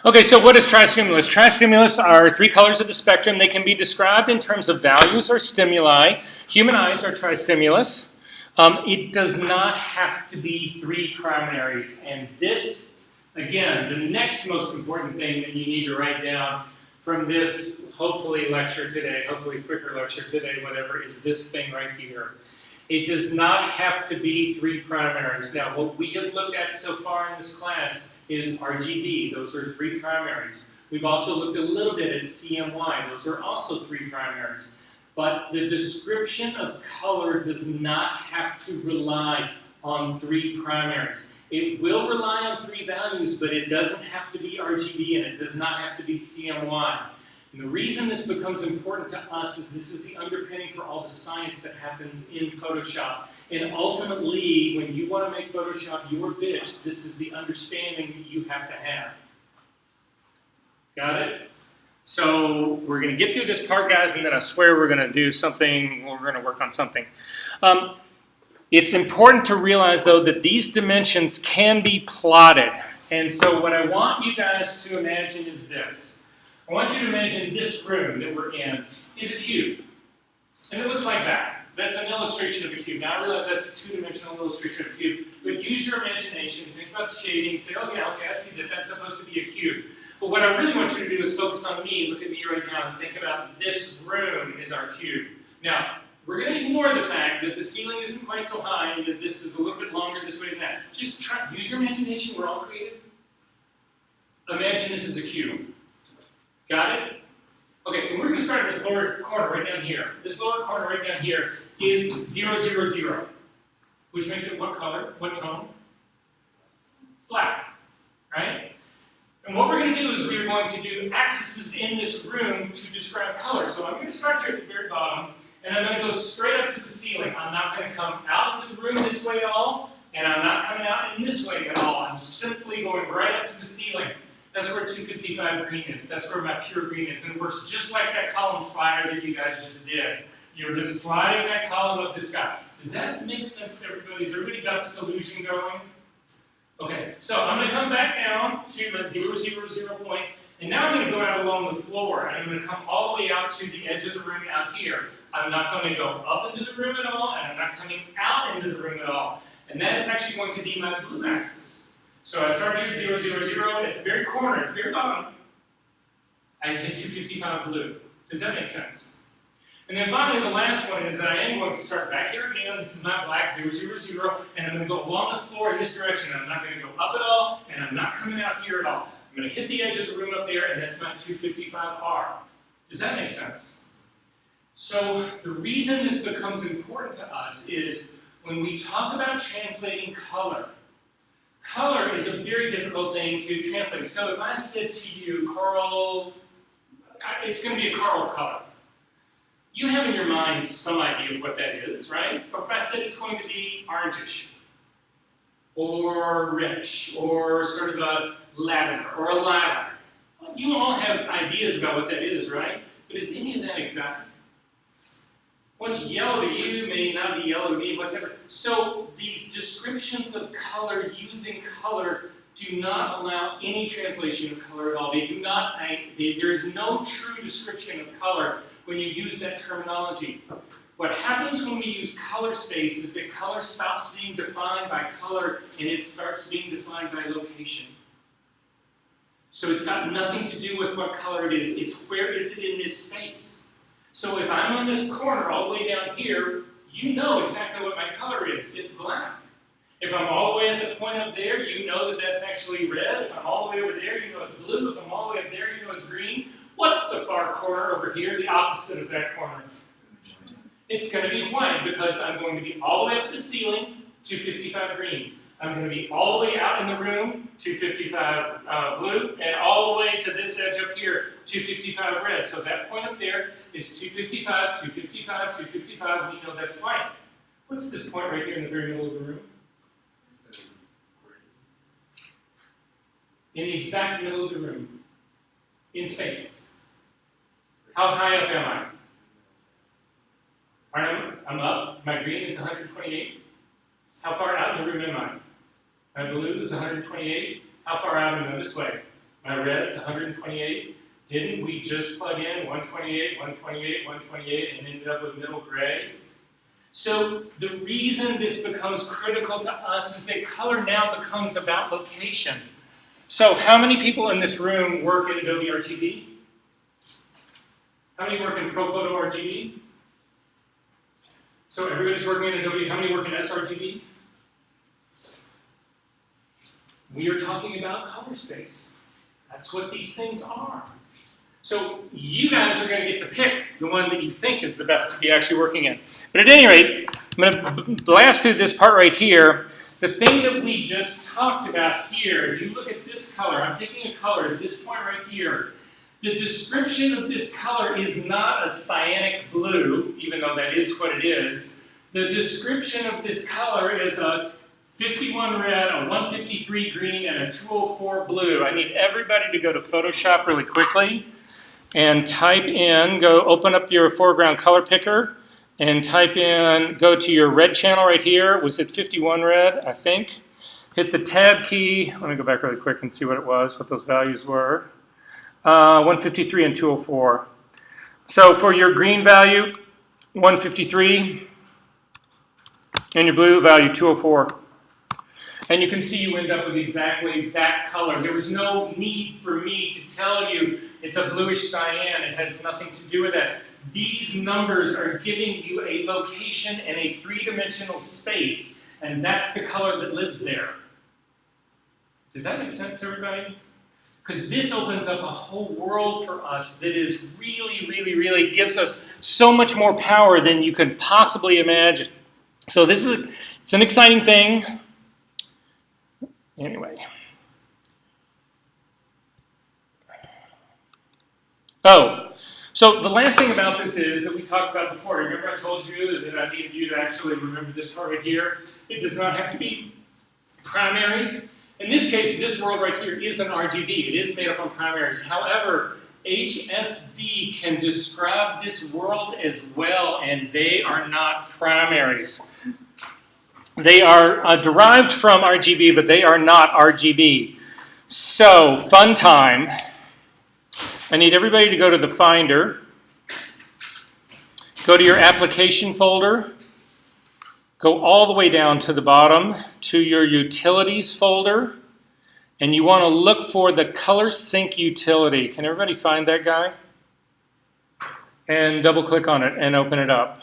Okay, so what is tristimulus? Tristimulus are three colors of the spectrum. They can be described in terms of values or stimuli. Human eyes are tristimulus. It does not have to be three primaries. And this, again, the next most important thing that you need to write down from this, hopefully, lecture today, hopefully quicker lecture today, whatever, is this thing right here. It does not have to be three primaries. Now, what we have looked at so far in this class is RGB. Those are three primaries. We've also looked a little bit at CMY. Those are also three primaries. But the description of color does not have to rely on three primaries. It will rely on three values, but it doesn't have to be RGB and it does not have to be CMY. And the reason this becomes important to us is this is the underpinning for all the science that happens in Photoshop. And ultimately, when you want to make Photoshop your bitch, this is the understanding that you have to have. Got it? So we're going to get through this part, guys, and then I swear we're going to do something, we're going to work on something. It's important to realize, though, that these dimensions can be plotted. And so what I want you guys to imagine is this. I want you to imagine this room that we're in is a cube. And it looks like that. That's an illustration of a cube. Now, I realize that's a two-dimensional illustration of a cube, but use your imagination, think about the shading, say, oh yeah, okay, I see that that's supposed to be a cube. But what I really want you to do is focus on me, look at me right now, and think about this room is our cube. Now, we're going to ignore the fact that the ceiling isn't quite so high and that this is a little bit longer this way than that. Just try, use your imagination, we're all creative. Imagine this is a cube. Got it? Okay, and we're going to start in this lower corner right down here. This lower corner right down here is 0, 0, 0, which makes it what color? What tone? Black, right? And what we're going to do is we're going to do axes in this room to describe color. So I'm going to start here at the very bottom, and I'm going to go straight up to the ceiling. I'm not going to come out into the room this way at all, and I'm not coming out in this way at all. I'm simply going right up to the ceiling. That's where 255 green is. That's where my pure green is. And it works just like that column slider that you guys just did. You're just sliding that column up this guy. Does that make sense to everybody? Has everybody got this illusion going? Okay, so I'm going to come back down to my 0, 0, 0 point. And now I'm going to go out along the floor. And I'm going to come all the way out to the edge of the room out here. I'm not going to go up into the room at all, and I'm not coming out into the room at all. And that is actually going to be my blue axis. So I start here 0, 0, 0, at the very corner, at the very bottom, I hit 255 blue. Does that make sense? And then finally, the last one is that I am going to start back here again. This is my black 0, 0, 0, and I'm going to go along the floor in this direction. I'm not going to go up at all, and I'm not coming out here at all. I'm going to hit the edge of the room up there, and that's my 255R. Does that make sense? So the reason this becomes important to us is when we talk about translating color, color is a very difficult thing to translate. So if I said to you, Carl, it's going to be a Carl color. You have in your mind some idea of what that is, right? Or if I said it's going to be orangish, or reddish, or sort of a lavender, or a lilac. You all have ideas about what that is, right? But is any of that exact? What's yellow to you may not be yellow to me, whatever. So these descriptions of color using color do not allow any translation of color at all. They do not, there's no true description of color when you use that terminology. What happens when we use color space is that color stops being defined by color and it starts being defined by location. So it's got nothing to do with what color it is. It's where is it in this space. So if I'm on this corner all the way down here, you know exactly what my color is. It's black. If I'm all the way at the point up there, you know that that's actually red. If I'm all the way over there, you know it's blue. If I'm all the way up there, you know it's green. What's the far corner over here, the opposite of that corner? It's going to be white because I'm going to be all the way up at the ceiling, 255 green. I'm going to be all the way out in the room, 255 blue, and all the way to this edge up here, 255 red. So that point up there is 255, 255, 255. We know that's white. What's this point right here in the very middle of the room? In the exact middle of the room, in space. How high up am I? I'm up. My green is 128. How far out in the room am I? My blue is 128. How far out am I this way? My red's 128. Didn't we just plug in 128, 128, 128, and ended up with middle gray? So the reason this becomes critical to us is that color now becomes about location. So how many people in this room work in Adobe RGB? How many work in ProPhoto RGB? So everybody's working in Adobe. How many work in sRGB? We are talking about color space. That's what these things are. So you guys are going to get to pick the one that you think is the best to be actually working in. But at any rate, I'm going to blast through this part right here. The thing that we just talked about here, if you look at this color, I'm taking a color at this point right here. The description of this color is not a cyanic blue, even though that is what it is. The description of this color is a 51 red, a 153 green, and a 204 blue. I need everybody to go to Photoshop really quickly and type in, go open up your foreground color picker and type in, go to your red channel right here. Was it 51 red, I think? Hit the tab key. Let me go back really quick and see what it was, what those values were. 153 and 204. So for your green value, 153, and your blue value, 204. And you can see you end up with exactly that color. There was no need for me to tell you it's a bluish cyan. It has nothing to do with that. These numbers are giving you a location in a three-dimensional space, and that's the color that lives there. Does that make sense, everybody? Because this opens up a whole world for us that is really gives us so much more power than you could possibly imagine. So it's an exciting thing. Anyway. Oh, so the last thing about this is that we talked about before. Remember I told you that I needed you to actually remember this part right here? It does not have to be primaries. In this case, this world right here is an RGB. It is made up on primaries. However, HSB can describe this world as well, and they are not primaries. They are derived from RGB, but they are not RGB. So, fun time. I need everybody to go to the Finder. Go to your application folder. Go all the way down to the bottom to your utilities folder. And you want to look for the Color Sync utility. Can everybody find that guy? And double click on it and open it up.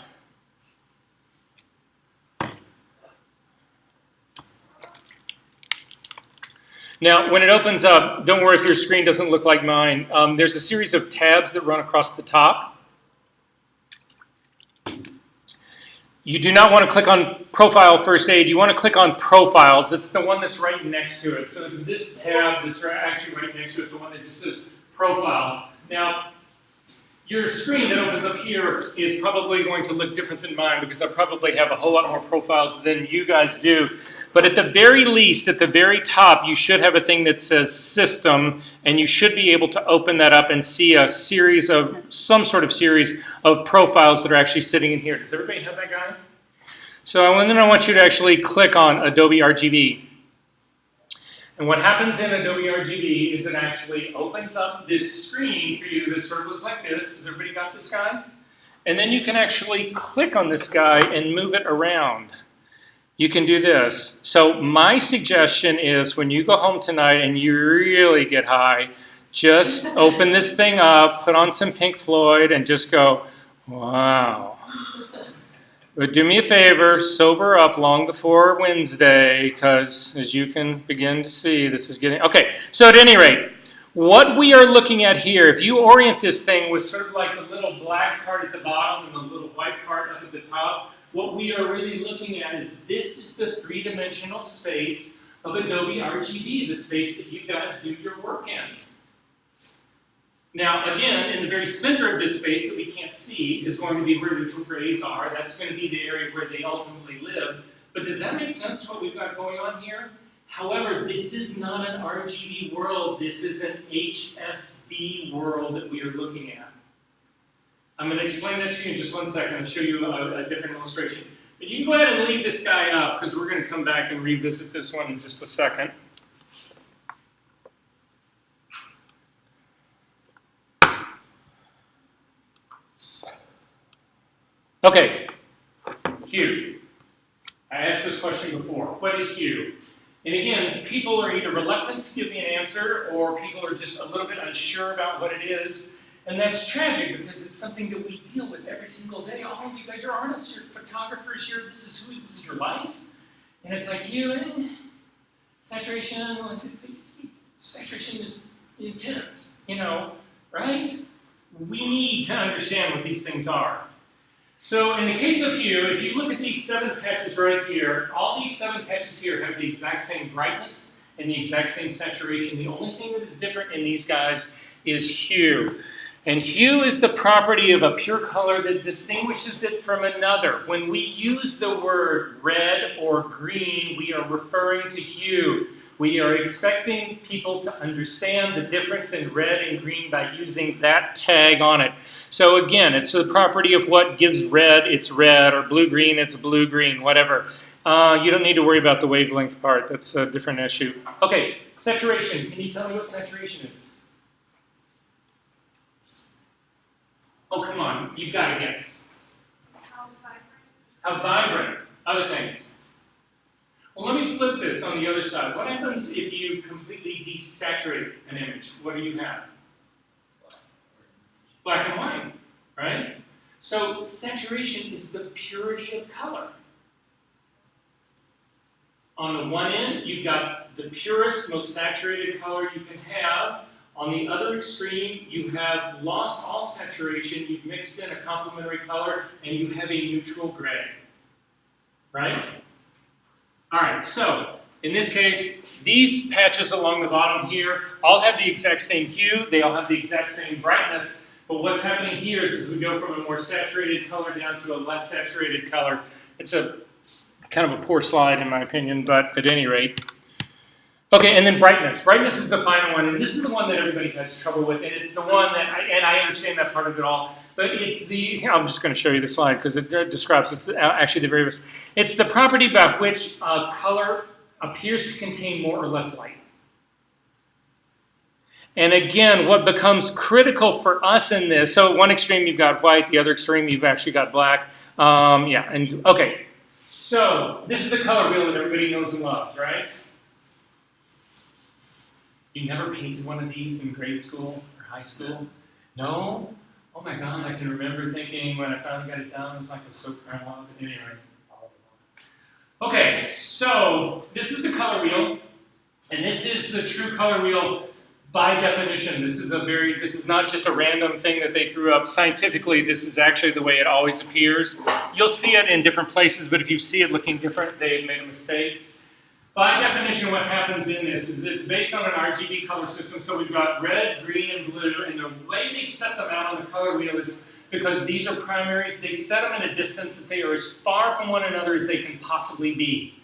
Now, when it opens up, don't worry if your screen doesn't look like mine. There's a series of tabs that run across the top. You do not want to click on Profile First Aid. You want to click on Profiles. It's the one that's right next to it. So it's this tab that's actually right next to it, the one that just says Profiles. Now, your screen that opens up here is probably going to look different than mine because I probably have a whole lot more profiles than you guys do. But at the very least, at the very top, you should have a thing that says System, and you should be able to open that up and see a series of, some sort of series of profiles that are actually sitting in here. Does everybody have that guy? So then I want you to actually click on Adobe RGB. And what happens in Adobe RGB is it actually opens up this screen for you that sort of looks like this. Has everybody got this guy? And then you can actually click on this guy and move it around. You can do this. So my suggestion is when you go home tonight and you really get high, just open this thing up, put on some Pink Floyd, and just go, wow. But do me a favor, sober up long before Wednesday, because as you can begin to see, this is getting... Okay, so at any rate, what we are looking at here, if you orient this thing with sort of like the little black part at the bottom and the little white part up at the top, what we are really looking at is this is the three-dimensional space of Adobe RGB, the space that you guys do your work in. Now, again, in the very center of this space that we can't see is going to be where neutral grays are. That's going to be the area where they ultimately live. But does that make sense, what we've got going on here? However, this is not an RGB world. This is an HSB world that we are looking at. I'm going to explain that to you in just one second. I'll show you a different illustration. But you can go ahead and leave this guy up because we're going to come back and revisit this one in just a second. Okay, hue. I asked this question before. What is hue? And again, people are either reluctant to give me an answer or people are just a little bit unsure about what it is. And that's tragic because it's something that we deal with every single day. Oh, you got your artists, your photographers, this is your life. And it's like hue, saturation, saturation is intense, right? We need to understand what these things are. So in the case of hue, if you look at these 7 patches right here, all these 7 patches here have the exact same brightness and the exact same saturation. The only thing that is different in these guys is hue. And hue is the property of a pure color that distinguishes it from another. When we use the word red or green, we are referring to hue. We are expecting people to understand the difference in red and green by using that tag on it. So again, it's the property of what gives red, it's red, or blue-green, it's blue-green, whatever. You don't need to worry about the wavelength part. That's a different issue. Okay, saturation. Can you tell me what saturation is? Oh, come on. You've got to guess. How vibrant. Other things. Well, let me flip this on the other side. What happens if you completely desaturate an image? What do you have? Black and white, right? So saturation is the purity of color. On the one end, you've got the purest, most saturated color you can have. On the other extreme, you have lost all saturation, you've mixed in a complementary color, and you have a neutral gray, right? All right, so in this case, these patches along the bottom here all have the exact same hue, they all have the exact same brightness, but what's happening here is as we go from a more saturated color down to a less saturated color, it's a kind of a poor slide in my opinion, but at any rate. Okay, and then brightness. Brightness is the final one, and this is the one that everybody has trouble with, and it's the one that, I understand that part of it all, but it's the, here, I'm just going to show you the slide because it describes, it's actually the very best. It's the property by which color appears to contain more or less light. And again, what becomes critical for us in this, so at one extreme you've got white, the other extreme you've actually got black. Okay, so this is the color wheel that everybody knows and loves, right? You never painted one of these in grade school or high school? No? Oh my God, I can remember thinking when I finally got it done, it was like I was so proud. Anyway. Okay, so this is the color wheel, and this is the true color wheel by definition. This is not just a random thing that they threw up. Scientifically, this is actually the way it always appears. You'll see it in different places, but if you see it looking different, they made a mistake. By definition, what happens in this is it's based on an RGB color system, so we've got red, green, and blue, and the way they set them out on the color wheel is because these are primaries, they set them in a distance that they are as far from one another as they can possibly be.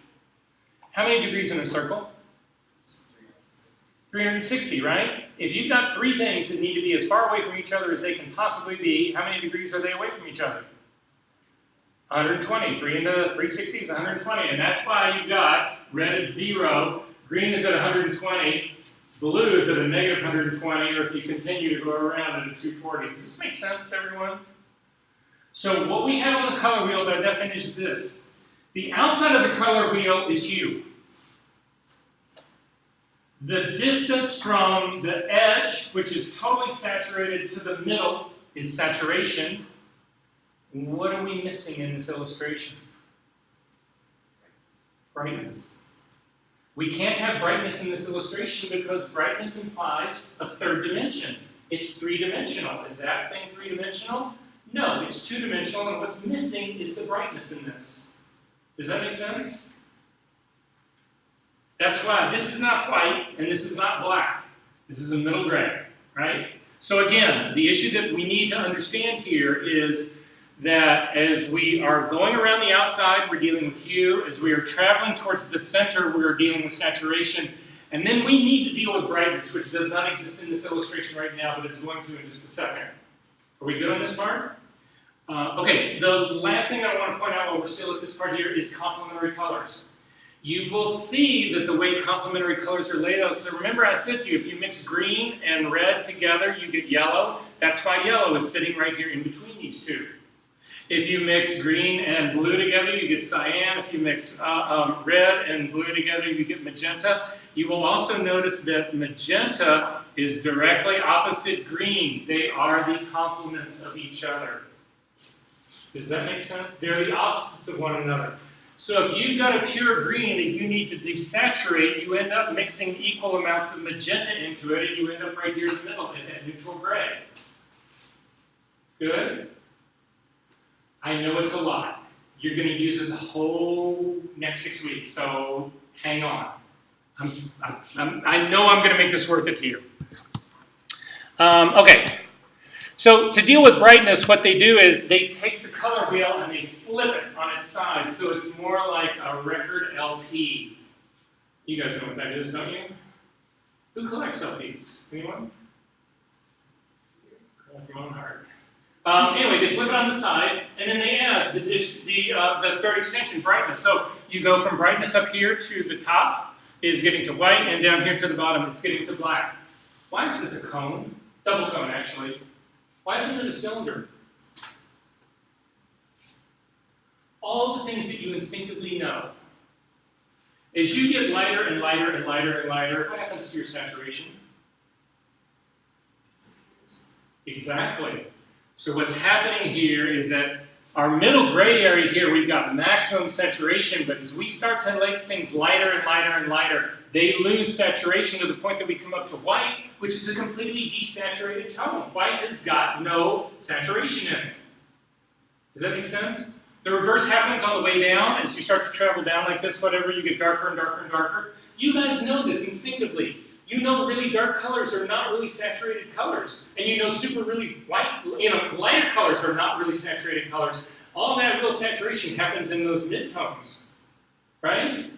How many degrees in a circle? 360, right? If you've got 3 things that need to be as far away from each other as they can possibly be, how many degrees are they away from each other? 120. 3 into 360 is 120, and that's why you've got red at 0, green is at 120, blue is at a negative 120, or if you continue to go around at a 240. Does this make sense to everyone? So what we have on the color wheel by definition is this. The outside of the color wheel is hue. The distance from the edge, which is totally saturated, to the middle is saturation. What are we missing in this illustration? Brightness. We can't have brightness in this illustration because brightness implies a third dimension. It's 3-dimensional. Is that thing 3-dimensional? No, it's 2-dimensional, and what's missing is the brightness in this. Does that make sense? That's why this is not white and this is not black. This is a middle gray, right? So again, the issue that we need to understand here is that as we are going around the outside, we're dealing with hue. As we are traveling towards the center, we're dealing with saturation. And then we need to deal with brightness, which does not exist in this illustration right now, but it's going to in just a second. Are we good on this part? Okay, the last thing I want to point out while we're still at this part here is complementary colors. You will see that the way complementary colors are laid out, so remember I said to you, if you mix green and red together, you get yellow. That's why yellow is sitting right here in between these two. If you mix green and blue together, you get cyan. If you mix red and blue together, you get magenta. You will also notice that magenta is directly opposite green. They are the complements of each other. Does that make sense? They're the opposites of one another. So if you've got a pure green that you need to desaturate, you end up mixing equal amounts of magenta into it, and you end up right here in the middle at that neutral gray. Good? I know it's a lot. You're going to use it the whole next 6 weeks, so hang on. I know I'm going to make this worth it to you. Okay. So to deal with brightness, what they do is they take the color wheel and they flip it on its side, so it's more like a record LP. You guys know what that is, don't you? Who collects LPs? Anyone? Collect your own heart. Anyway, they flip it on the side, and then they add the third extension, brightness. So you go from brightness up here to the top is getting to white, and down here to the bottom it's getting to black. Why is this a cone? Double cone, actually. Why isn't it a cylinder? All the things that you instinctively know. As you get lighter and lighter and lighter and lighter, what happens to your saturation? Exactly. So what's happening here is that our middle gray area here, we've got maximum saturation, but as we start to make things lighter and lighter and lighter, they lose saturation to the point that we come up to white, which is a completely desaturated tone. White has got no saturation in it. Does that make sense? The reverse happens on the way down. As you start to travel down like this, whatever, you get darker and darker and darker. You guys know this instinctively. You know really dark colors are not really saturated colors. And you know super really white, lighter colors are not really saturated colors. All that real saturation happens in those midtones, right?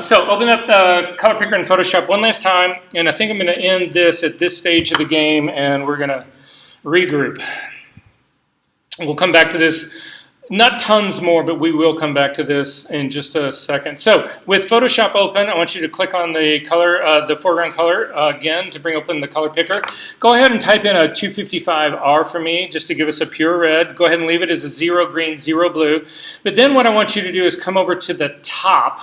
So open up the color picker in Photoshop one last time, and I think I'm going to end this at this stage of the game, and we're going to regroup. We'll come back to this. Not tons more, but we will come back to this in just a second. So with Photoshop open, I want you to click on the color, the foreground color again to bring open the color picker. Go ahead and type in a 255R for me just to give us a pure red. Go ahead and leave it as a 0 green, 0 blue. But then what I want you to do is come over to the top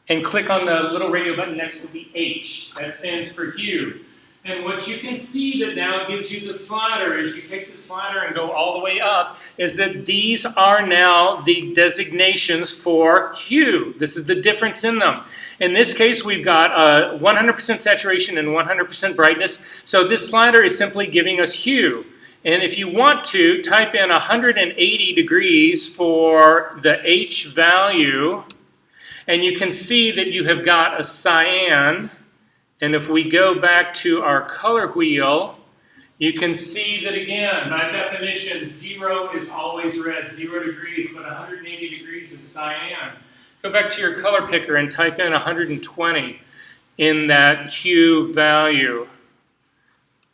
and click on the little radio button next to the H. That stands for hue. And what you can see that now gives you the slider, as you take the slider and go all the way up, is that these are now the designations for hue. This is the difference in them. In this case, we've got 100% saturation and 100% brightness. So this slider is simply giving us hue. And if you want to, type in 180 degrees for the H value, and you can see that you have got a cyan. And if we go back to our color wheel, you can see that again, by definition, 0 is always red, 0 degrees, but 180 degrees is cyan. Go back to your color picker and type in 120 in that hue value.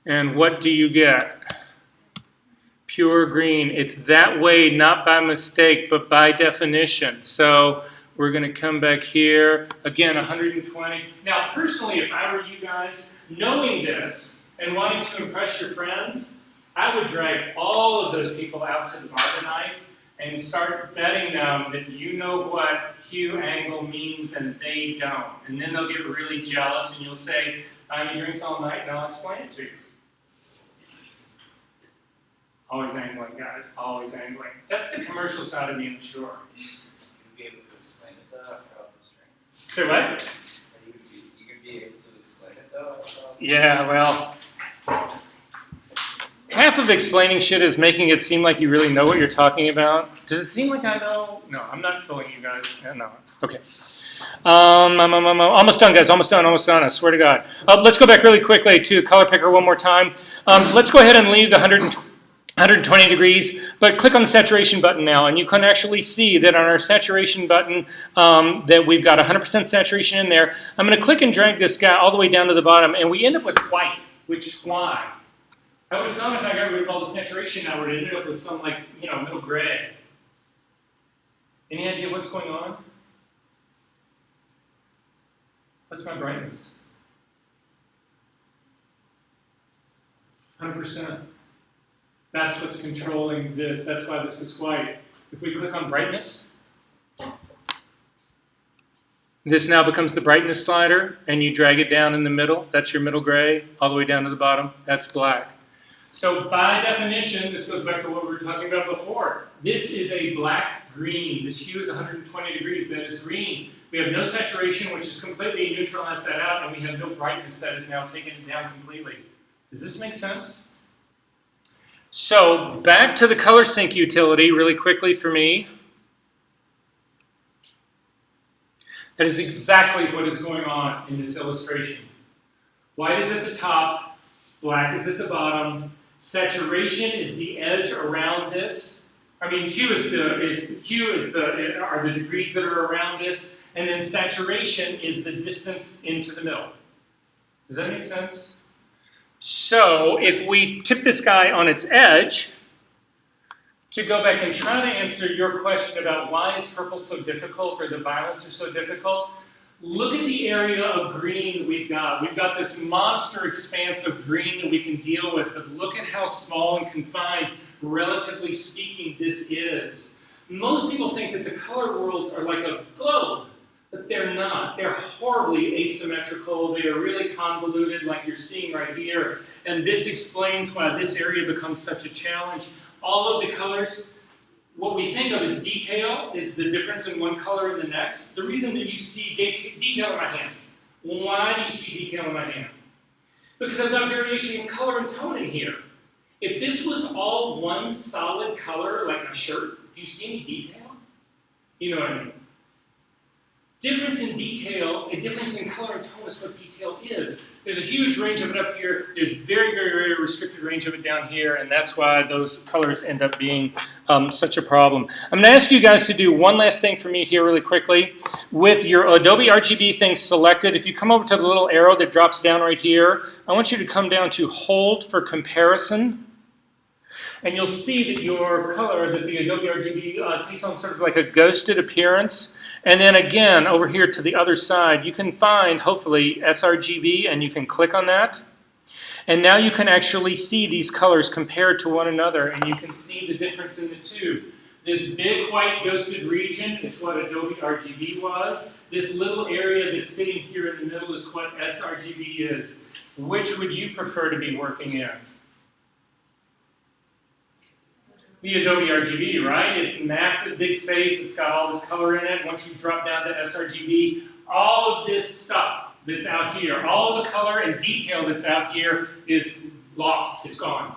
And what do you get? Pure green. It's that way, not by mistake, but by definition. So we're going to come back here, again, 120. Now, personally, if I were you guys, knowing this and wanting to impress your friends, I would drag all of those people out to the bar tonight and start betting them that you know what hue angle means and they don't. And then they'll get really jealous and you'll say, "I'm drinks all night and I'll explain it to you." Always angling, guys, always angling. That's the commercial side of me, I'm sure. Be able to explain it though after all those drinks. Say what? You could be able to explain it though after all. Yeah, well, half of explaining shit is making it seem like you really know what you're talking about. Does it seem like I know? No, I'm not fooling you guys. No. Okay. Almost done, guys. Almost done. I swear to God. Let's go back really quickly to color picker one more time. Let's go ahead and leave the 120 degrees, but click on the saturation button now, and you can actually see that on our saturation button that we've got 100% saturation in there. I'm going to click and drag this guy all the way down to the bottom, and we end up with white, which why? I would have thought if I got rid of all the saturation, I would have ended up with some, like, middle gray. Any idea what's going on? What's my brightness? 100%. That's what's controlling this. That's why this is white. If we click on brightness, this now becomes the brightness slider, and you drag it down in the middle. That's your middle gray, all the way down to the bottom. That's black. So by definition, this goes back to what we were talking about before. This is a black-green. This hue is 120 degrees. That is green. We have no saturation, which has completely neutralized that out, and we have no brightness that is now taken it down completely. Does this make sense? So back to the color sync utility really quickly for me. That is exactly what is going on in this illustration. White is at the top, black is at the bottom. Saturation is the edge around this. I mean, hue are the degrees that are around this, and then saturation is the distance into the middle. Does that make sense? So if we tip this guy on its edge, to go back and try to answer your question about why is purple so difficult or the violets are so difficult, look at the area of green that we've got. We've got this monster expanse of green that we can deal with, but look at how small and confined, relatively speaking, this is. Most people think that the color worlds are like a globe, but they're not. They're horribly asymmetrical. They are really convoluted like you're seeing right here, and this explains why this area becomes such a challenge. All of the colors, what we think of as detail is the difference in one color and the next. The reason that you see detail in my hand. Why do you see detail in my hand? Because I've got variation in color and tone in here. If this was all one solid color, like my shirt, do you see any detail? You know what I mean? Difference in detail, a difference in color and tone is what detail is. There's a huge range of it up here. There's very, very, very restricted range of it down here, and that's why those colors end up being such a problem. I'm going to ask you guys to do one last thing for me here really quickly. With your Adobe RGB thing selected, if you come over to the little arrow that drops down right here, I want you to come down to Hold for Comparison. And you'll see that your color, that the Adobe RGB takes on sort of like a ghosted appearance. And then again, over here to the other side, you can find, hopefully, sRGB, and you can click on that. And now you can actually see these colors compared to one another, and you can see the difference in the two. This big white ghosted region is what Adobe RGB was. This little area that's sitting here in the middle is what sRGB is. Which would you prefer to be working in? The Adobe RGB, right? It's massive, big space. It's got all this color in it. Once you drop down to sRGB, all of this stuff that's out here, all of the color and detail that's out here is lost. It's gone.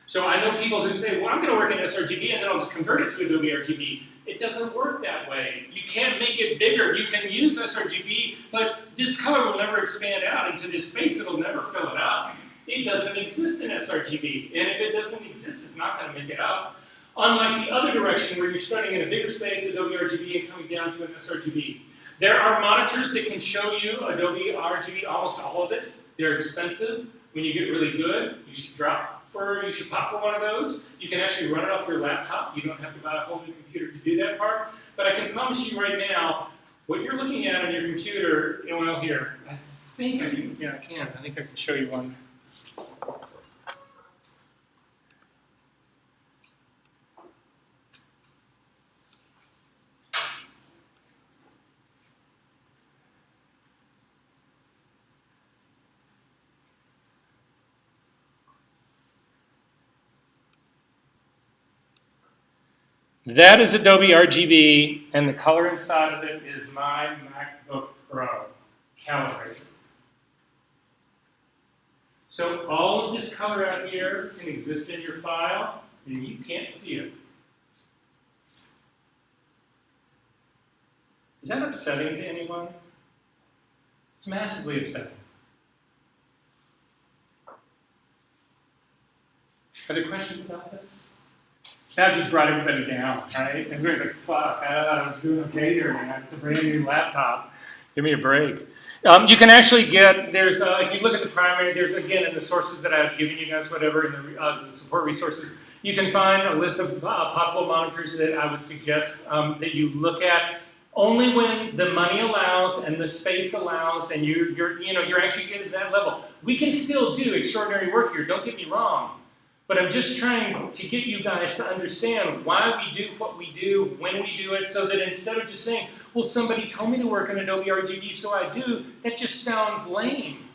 So I know people who say, well, I'm going to work in sRGB and then I'll just convert it to Adobe RGB. It doesn't work that way. You can't make it bigger. You can use sRGB, but this color will never expand out into this space. It'll never fill it up. It doesn't exist in sRGB, and if it doesn't exist, it's not going to make it up. Unlike the other direction where you're starting in a bigger space, Adobe RGB, and coming down to an sRGB. There are monitors that can show you Adobe RGB, almost all of it. They're expensive. When you get really good, you should pop for one of those. You can actually run it off your laptop. You don't have to buy a whole new computer to do that part. But I can promise you right now, what you're looking at on your computer, well, here, I think I can, yeah, I can. I think I can show you one. That is Adobe RGB, and the color inside of it is my MacBook Pro calibrated. So all of this color out here can exist in your file, and you can't see it. Is that upsetting to anyone? It's massively upsetting. Are there questions about this? That just brought everybody down, right? Everybody's like, fuck, I thought I was doing okay here, man. It's a brand new laptop. Give me a break. You can actually get, there's, if you look at the primary, there's, again, in the sources that I've given you guys, whatever, in the support resources, you can find a list of possible monitors that I would suggest that you look at. Only when the money allows and the space allows and you're actually getting to that level. We can still do extraordinary work here, don't get me wrong. But I'm just trying to get you guys to understand why we do what we do, when we do it, so that instead of just saying, well, somebody told me to work in Adobe RGB, so I do, that just sounds lame.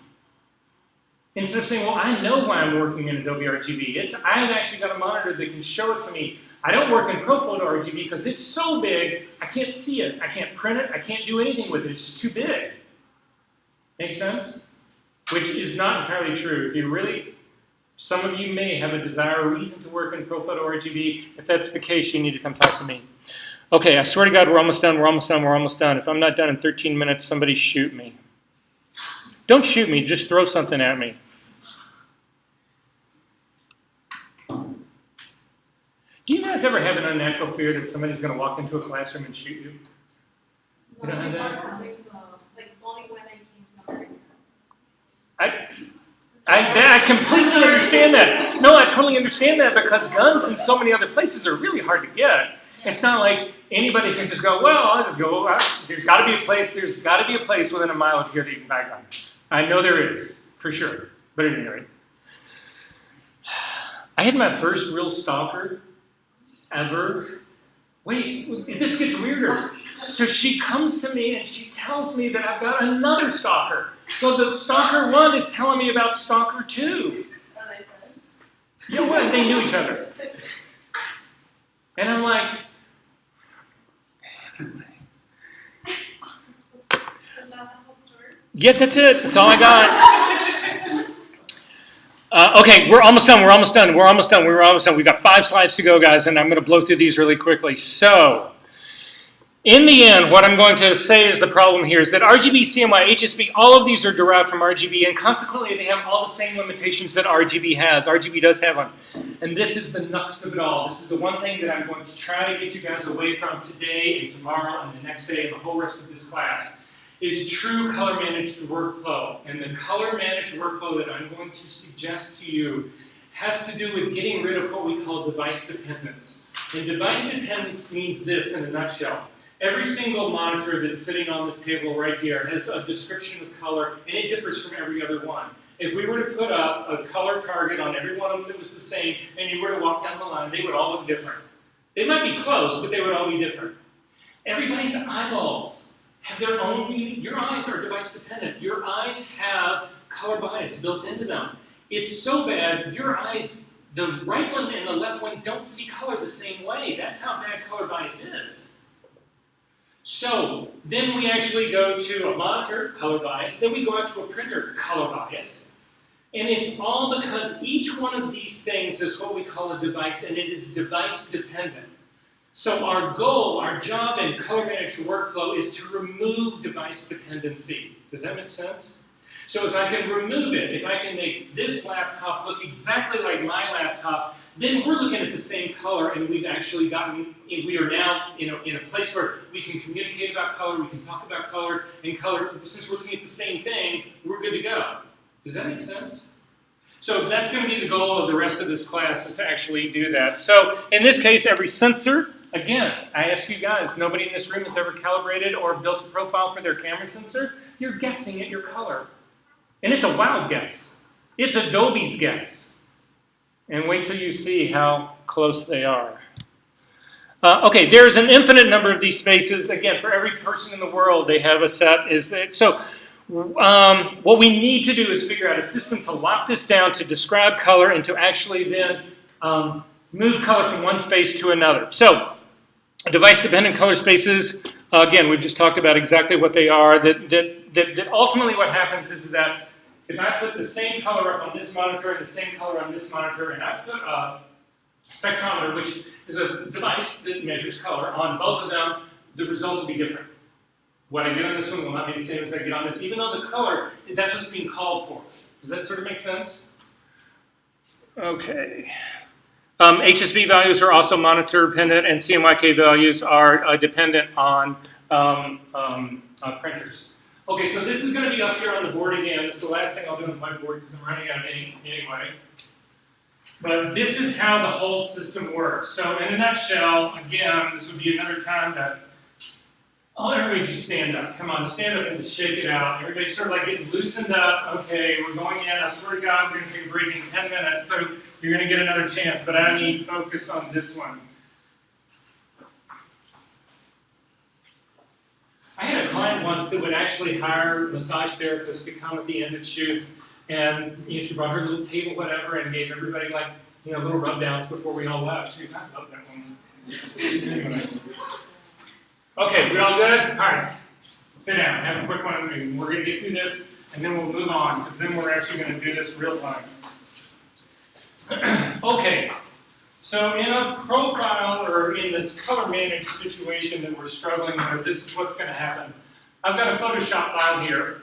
Instead of saying, well, I know why I'm working in Adobe RGB. I've actually got a monitor that can show it to me. I don't work in ProPhoto RGB because it's so big, I can't see it. I can't print it. I can't do anything with it. It's just too big. Make sense? Which is not entirely true. If you really, some of you may have a desire or reason to work in ProPhoto RGB. If that's the case, you need to come talk to me. Okay, I swear to God, we're almost done, we're almost done, we're almost done. If I'm not done in 13 minutes, somebody shoot me. Don't shoot me, just throw something at me. Do you guys ever have an unnatural fear that somebody's going to walk into a classroom and shoot you? You don't have that? Like only when I came to America. I completely understand that. No, I totally understand that because guns in so many other places are really hard to get. It's not like anybody can just go, well, I'll just go. There's got to be a place within a mile of here that you can buy a gun. I know there is, for sure. But at any rate. I had my first real stalker ever. Wait, this gets weirder. So she comes to me and she tells me that I've got another stalker. So the stalker 1 is telling me about stalker 2. Are they friends? You know what? They knew each other. And I'm like, Is that the whole story? yeah, that's it. That's all I got. Okay, we're almost done. We've got 5 slides to go, guys, and I'm going to blow through these really quickly. So, in the end, what I'm going to say is the problem here is that RGB, CMY, HSB, all of these are derived from RGB, and consequently, they have all the same limitations that RGB has. RGB does have one. And this is the nux of it all. This is the one thing that I'm going to try to get you guys away from today and tomorrow and the next day and the whole rest of this class. Is true color managed workflow. And the color managed workflow that I'm going to suggest to you has to do with getting rid of what we call device dependence. And device dependence means this in a nutshell. Every single monitor that's sitting on this table right here has a description of color, and it differs from every other one. If we were to put up a color target on every one of them that was the same, and you were to walk down the line, they would all look different. They might be close, but they would all be different. Everybody's eyeballs have their own, your eyes are device dependent. Your eyes have color bias built into them. It's so bad, your eyes, the right one and the left one don't see color the same way. That's how bad color bias is. So then we actually go to a monitor, color bias, then we go out to a printer, color bias. And it's all because each one of these things is what we call a device, and it is device dependent. So our goal, our job in color managed workflow is to remove device dependency. Does that make sense? So if I can remove it, if I can make this laptop look exactly like my laptop, then we're looking at the same color, and we've actually gotten, we are now in a place where we can communicate about color, we can talk about color, and color, since we're looking at the same thing, we're good to go. Does that make sense? So that's going to be the goal of the rest of this class, is to actually do that. So in this case, every sensor, again, I ask you guys, nobody in this room has ever calibrated or built a profile for their camera sensor. You're guessing at your color. And it's a wild guess. It's Adobe's guess. And wait till you see how close they are. Okay, there's an infinite number of these spaces. Again, for every person in the world, they have a set. So what we need to do is figure out a system to lock this down, to describe color, and to actually then move color from one space to another. So device-dependent color spaces, again, we've just talked about exactly what they are. That ultimately what happens is that if I put the same color up on this monitor and the same color on this monitor, and I put a spectrometer, which is a device that measures color, on both of them, the result will be different. What I get on this one will not be the same as I get on this, even though the color, that's what's being called for. Does that sort of make sense? Okay. HSB values are also monitor dependent, and CMYK values are dependent on printers. Okay, so this is going to be up here on the board again. This is the last thing I'll do on my board because I'm running out of ink anyway. But this is how the whole system works. So in a nutshell, again, this would be another time that Oh, everybody just stand up. Come on, stand up and just shake it out. Everybody sort of like getting loosened up. Okay, we're going in. I swear to God, we're going to take a break in 10 minutes, so you're going to get another chance, but I need focus on this one. I had a client once that would actually hire massage therapists to come at the end of shoots, and she brought her little table, whatever, and gave everybody like, little rub downs before we all left. She kind of loved that one. Anyway. Okay, we all good? All right. Sit down. Have a quick one. We're going to get through this, and then we'll move on, because then we're actually going to do this real time. Okay. So in a profile or in this color managed situation that we're struggling with, this is what's going to happen. I've got a Photoshop file here,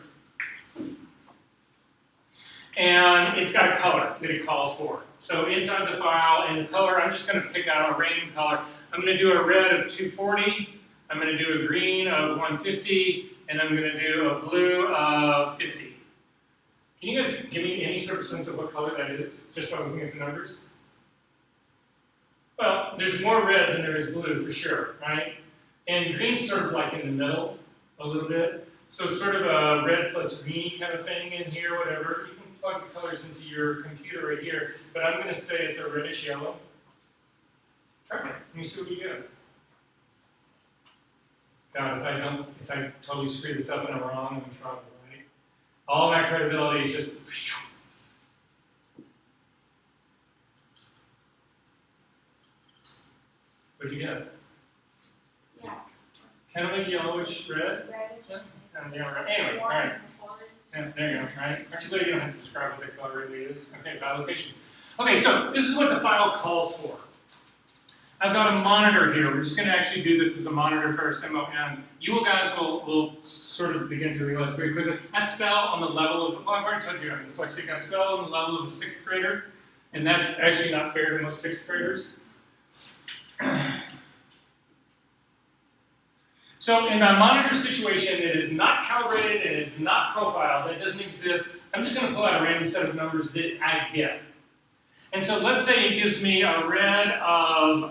and it's got a color that it calls for. So inside the file and the color, I'm just going to pick out a random color. I'm going to do a red of 240, I'm going to do a green of 150, and I'm going to do a blue of 50. Can you guys give me any sort of sense of what color that is, just by looking at the numbers? Well, there's more red than there is blue for sure, right? And green's sort of like in the middle a little bit. So it's sort of a red plus green kind of thing in here, whatever. You can plug the colors into your computer right here, but I'm going to say it's a reddish yellow. Try it. Let me see what you get. God, if I totally screw this up and I'm wrong, I'm in trouble, right? All my credibility is just. What'd you get? Yeah. Kind of like yellowish red? Reddish. Anyway, all right. Yeah, there you go, right? Aren't you glad you don't have to describe what that color really is? Okay, bilocation. Okay, so this is what the file calls for. I've got a monitor here. We're just going to actually do this as a monitor first, and you guys will sort of begin to realize very quickly. I spell on the level of, well, I've already told you I'm dyslexic. I spell on the level of a 6th grader, and that's actually not fair to most 6th graders. So in my monitor situation, it is not calibrated and it's not profiled, that doesn't exist. I'm just going to pull out a random set of numbers that I get. And so let's say it gives me a red of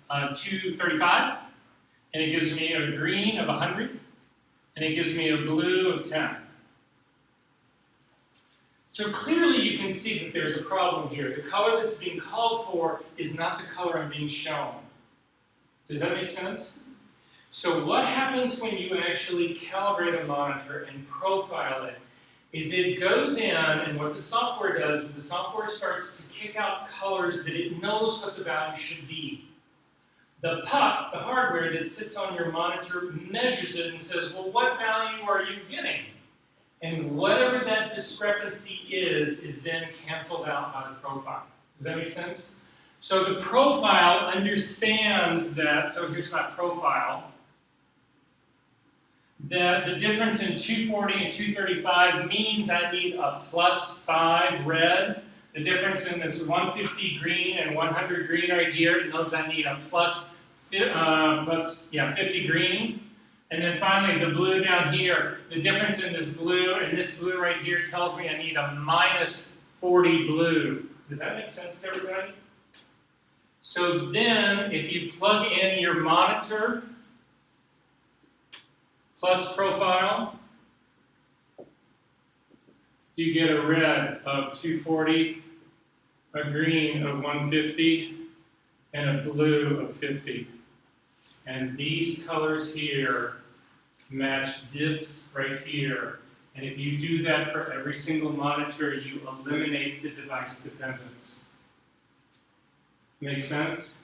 235, and it gives me a green of 100, and it gives me a blue of 10. So clearly you can see that there's a problem here. The color that's being called for is not the color I'm being shown. Does that make sense? So what happens when you actually calibrate a monitor and profile it is it goes in, and what the software does is the software starts to kick out colors that it knows what the value should be. The PUC, the hardware that sits on your monitor, measures it and says, well, what value are you getting? And whatever that discrepancy is then canceled out by the profile. Does that make sense? So the profile understands that, so here's my profile, that the difference in 240 and 235 means I need a +5 red. The difference in this 150 green and 100 green right here, it knows I need a 50 green. And then finally the blue down here, the difference in this blue and this blue right here tells me I need a -40 blue. Does that make sense to everybody? So then if you plug in your monitor plus profile, you get a red of 240, a green of 150, and a blue of 50. And these colors here match this right here. And if you do that for every single monitor, you eliminate the device dependence. Make sense?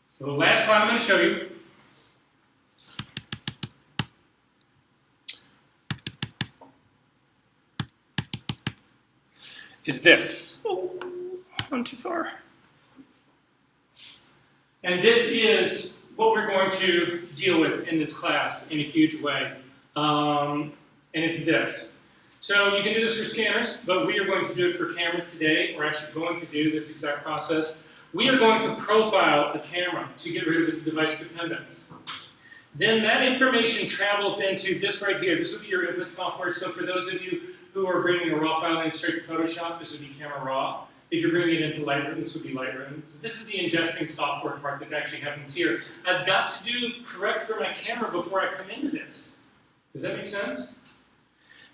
So the last slide I'm going to show you is this. Oh, not too far. And this is what we're going to deal with in this class in a huge way. And it's this. So you can do this for scanners, but we are going to do it for camera today. We're actually going to do this exact process. We are going to profile a camera to get rid of its device dependence. Then that information travels into this right here. This would be your input software. So for those of you who are bringing a raw file in straight to Photoshop, this would be camera raw. If you're bringing it into Lightroom, this would be Lightroom. So this is the ingesting software part that actually happens here. I've got to do correct for my camera before I come into this. Does that make sense?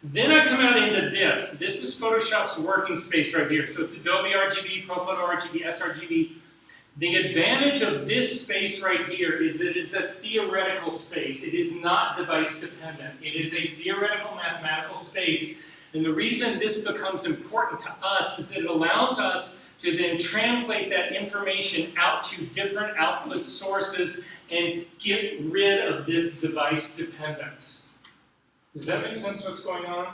Then I come out into this. This is Photoshop's working space right here. So it's Adobe RGB, ProPhoto RGB, sRGB. The advantage of this space right here is that it is a theoretical space. It is not device dependent. It is a theoretical mathematical space. And the reason this becomes important to us is that it allows us to then translate that information out to different output sources and get rid of this device dependence. Does that make sense what's going on?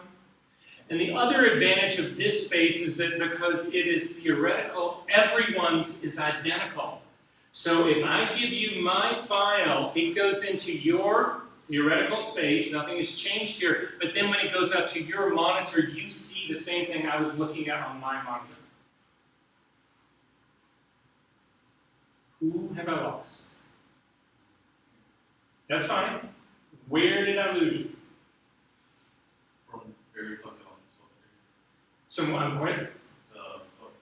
And the other advantage of this space is that because it is theoretical, everyone's is identical. So if I give you my file, it goes into your theoretical space, nothing has changed here, but then when it goes out to your monitor, you see the same thing I was looking at on my monitor. Who have I lost? That's fine. Where did I lose you? From very close on So I'm going.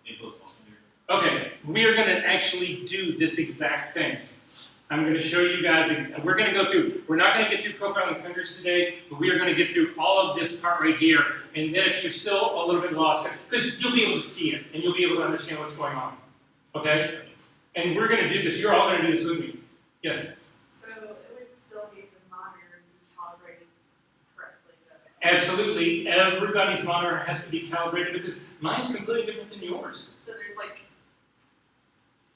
input software. Okay, we are going to actually do this exact thing. I'm going to show you guys, we're going to go through, we're not going to get through profiling printers today, but we are going to get through all of this part right here, and then if you're still a little bit lost, because you'll be able to see it, and you'll be able to understand what's going on, okay? And we're going to do this, you're all going to do this with me. Yes? So it would still be the monitor be calibrated correctly though. Absolutely, everybody's monitor has to be calibrated because mine's completely different than yours. So there's like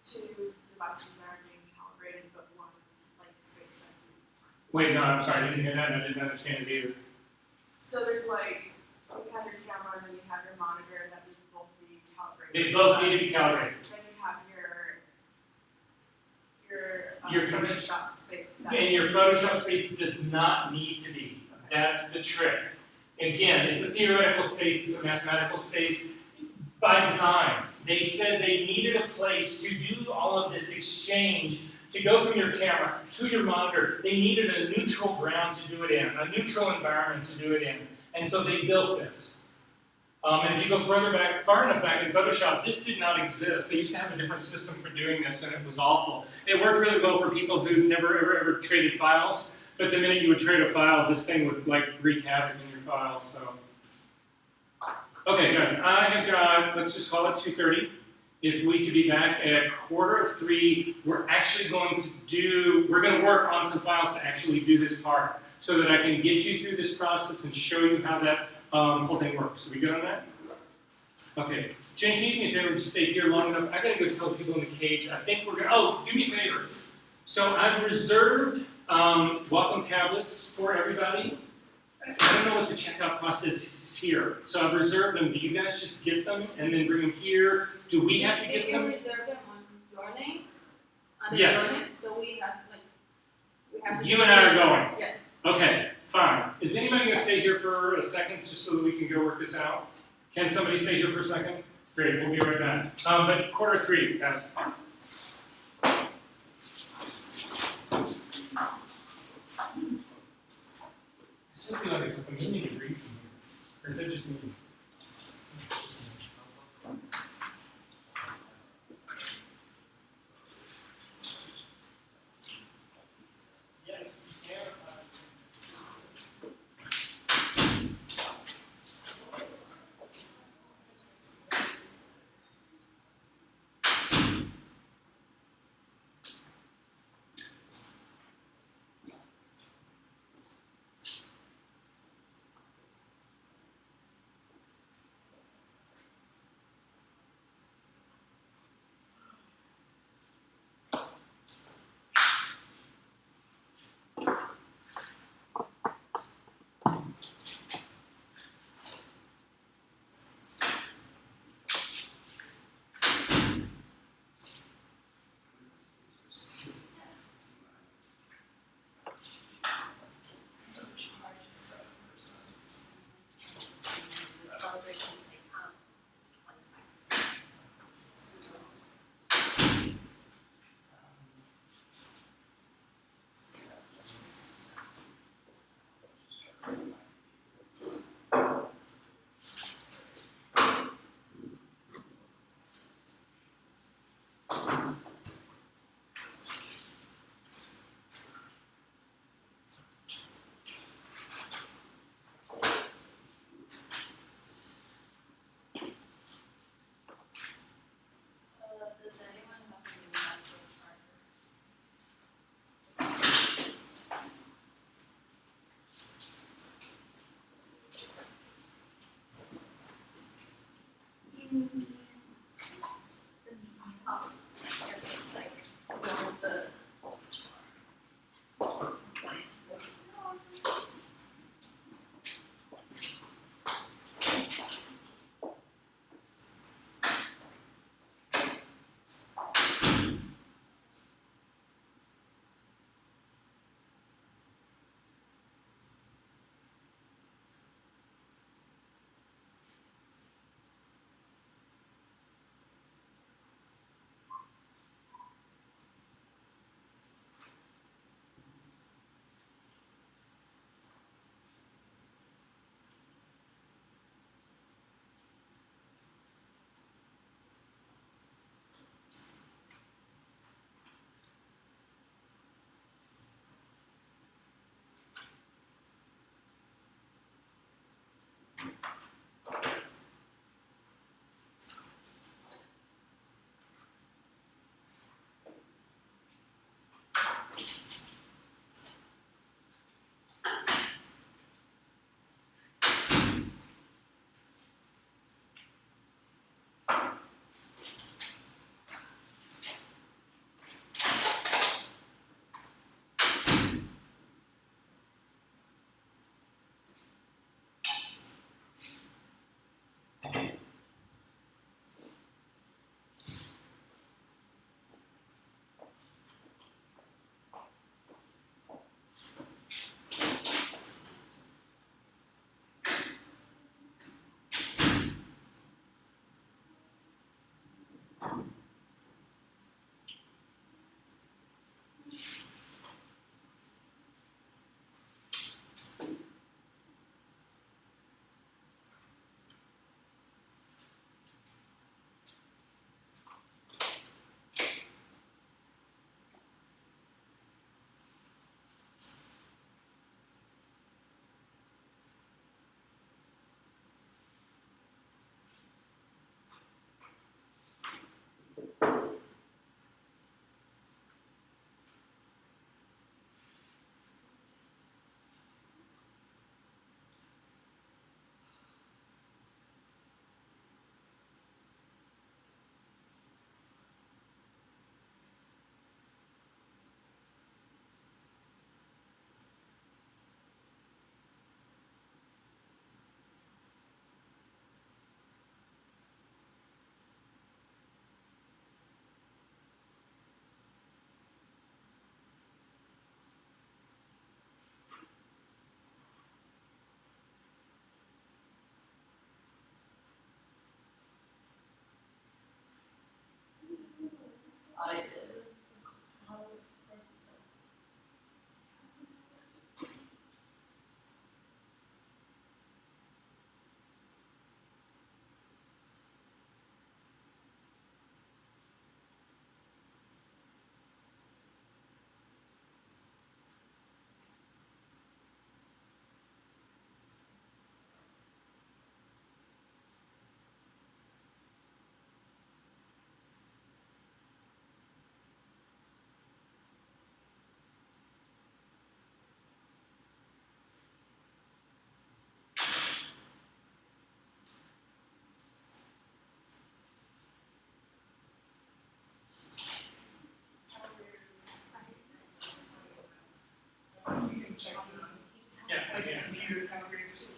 two devices that are being calibrated, but one like space sensitive. Wait, no, I'm sorry, I didn't hear that, and I didn't understand it either. So there's like, you have your camera and then you have your monitor that needs to both be calibrated. They both need to be calibrated. Then you have Your Photoshop space. And your Photoshop space does not need to be. That's the trick. Again, it's a theoretical space, it's a mathematical space. By design, they said they needed a place to do all of this exchange, to go from your camera to your monitor. They needed a neutral ground to do it in, a neutral environment to do it in. And so they built this. And if you go further back, far enough back in Photoshop, this did not exist. They used to have a different system for doing this, and it was awful. It worked really well for people who never ever traded files, but the minute you would trade a file, this thing would like wreak havoc in your files. So, okay, guys, I have got, let's just call it 2:30. If we could be back at 2:45, we're actually going to work on some files to actually do this part, so that I can get you through this process and show you how that whole thing works. Are we good on that? Okay. Jen, can you do me a favor, just stay here long enough? I gotta go tell people in the cage. I think we're gonna, oh, do me a favor. So I've reserved welcome tablets for everybody. I don't know what the checkout process is here. So I've reserved them. Do you guys just get them and then bring them here? Do we have to get them? Did you reserve them on your name? Under Yes. your name? So we have to. You and I are going. Yeah. Okay, fine. Is anybody going to stay here for a second just so that we can go work this out? Can somebody stay here for a second? Great, we'll be right back. But 2:45, guys. I still feel like it's a community reason here. Or is it just me? Yes, it's like one of the. I did. You can check the, like, computer calibrators.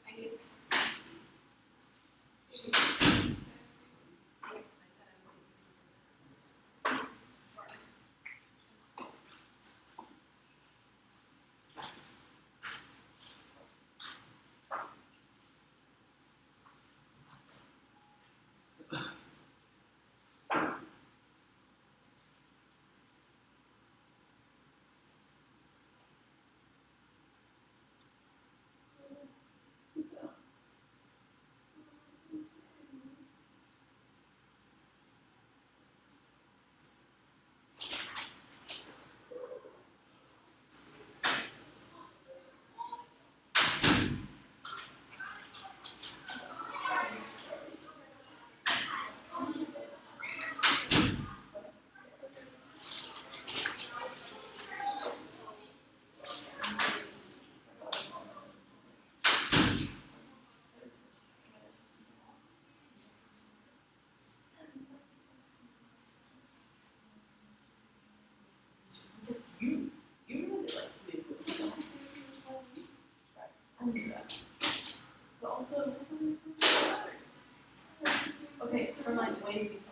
I get text. You really like this. I knew that. But also, okay, from like way before.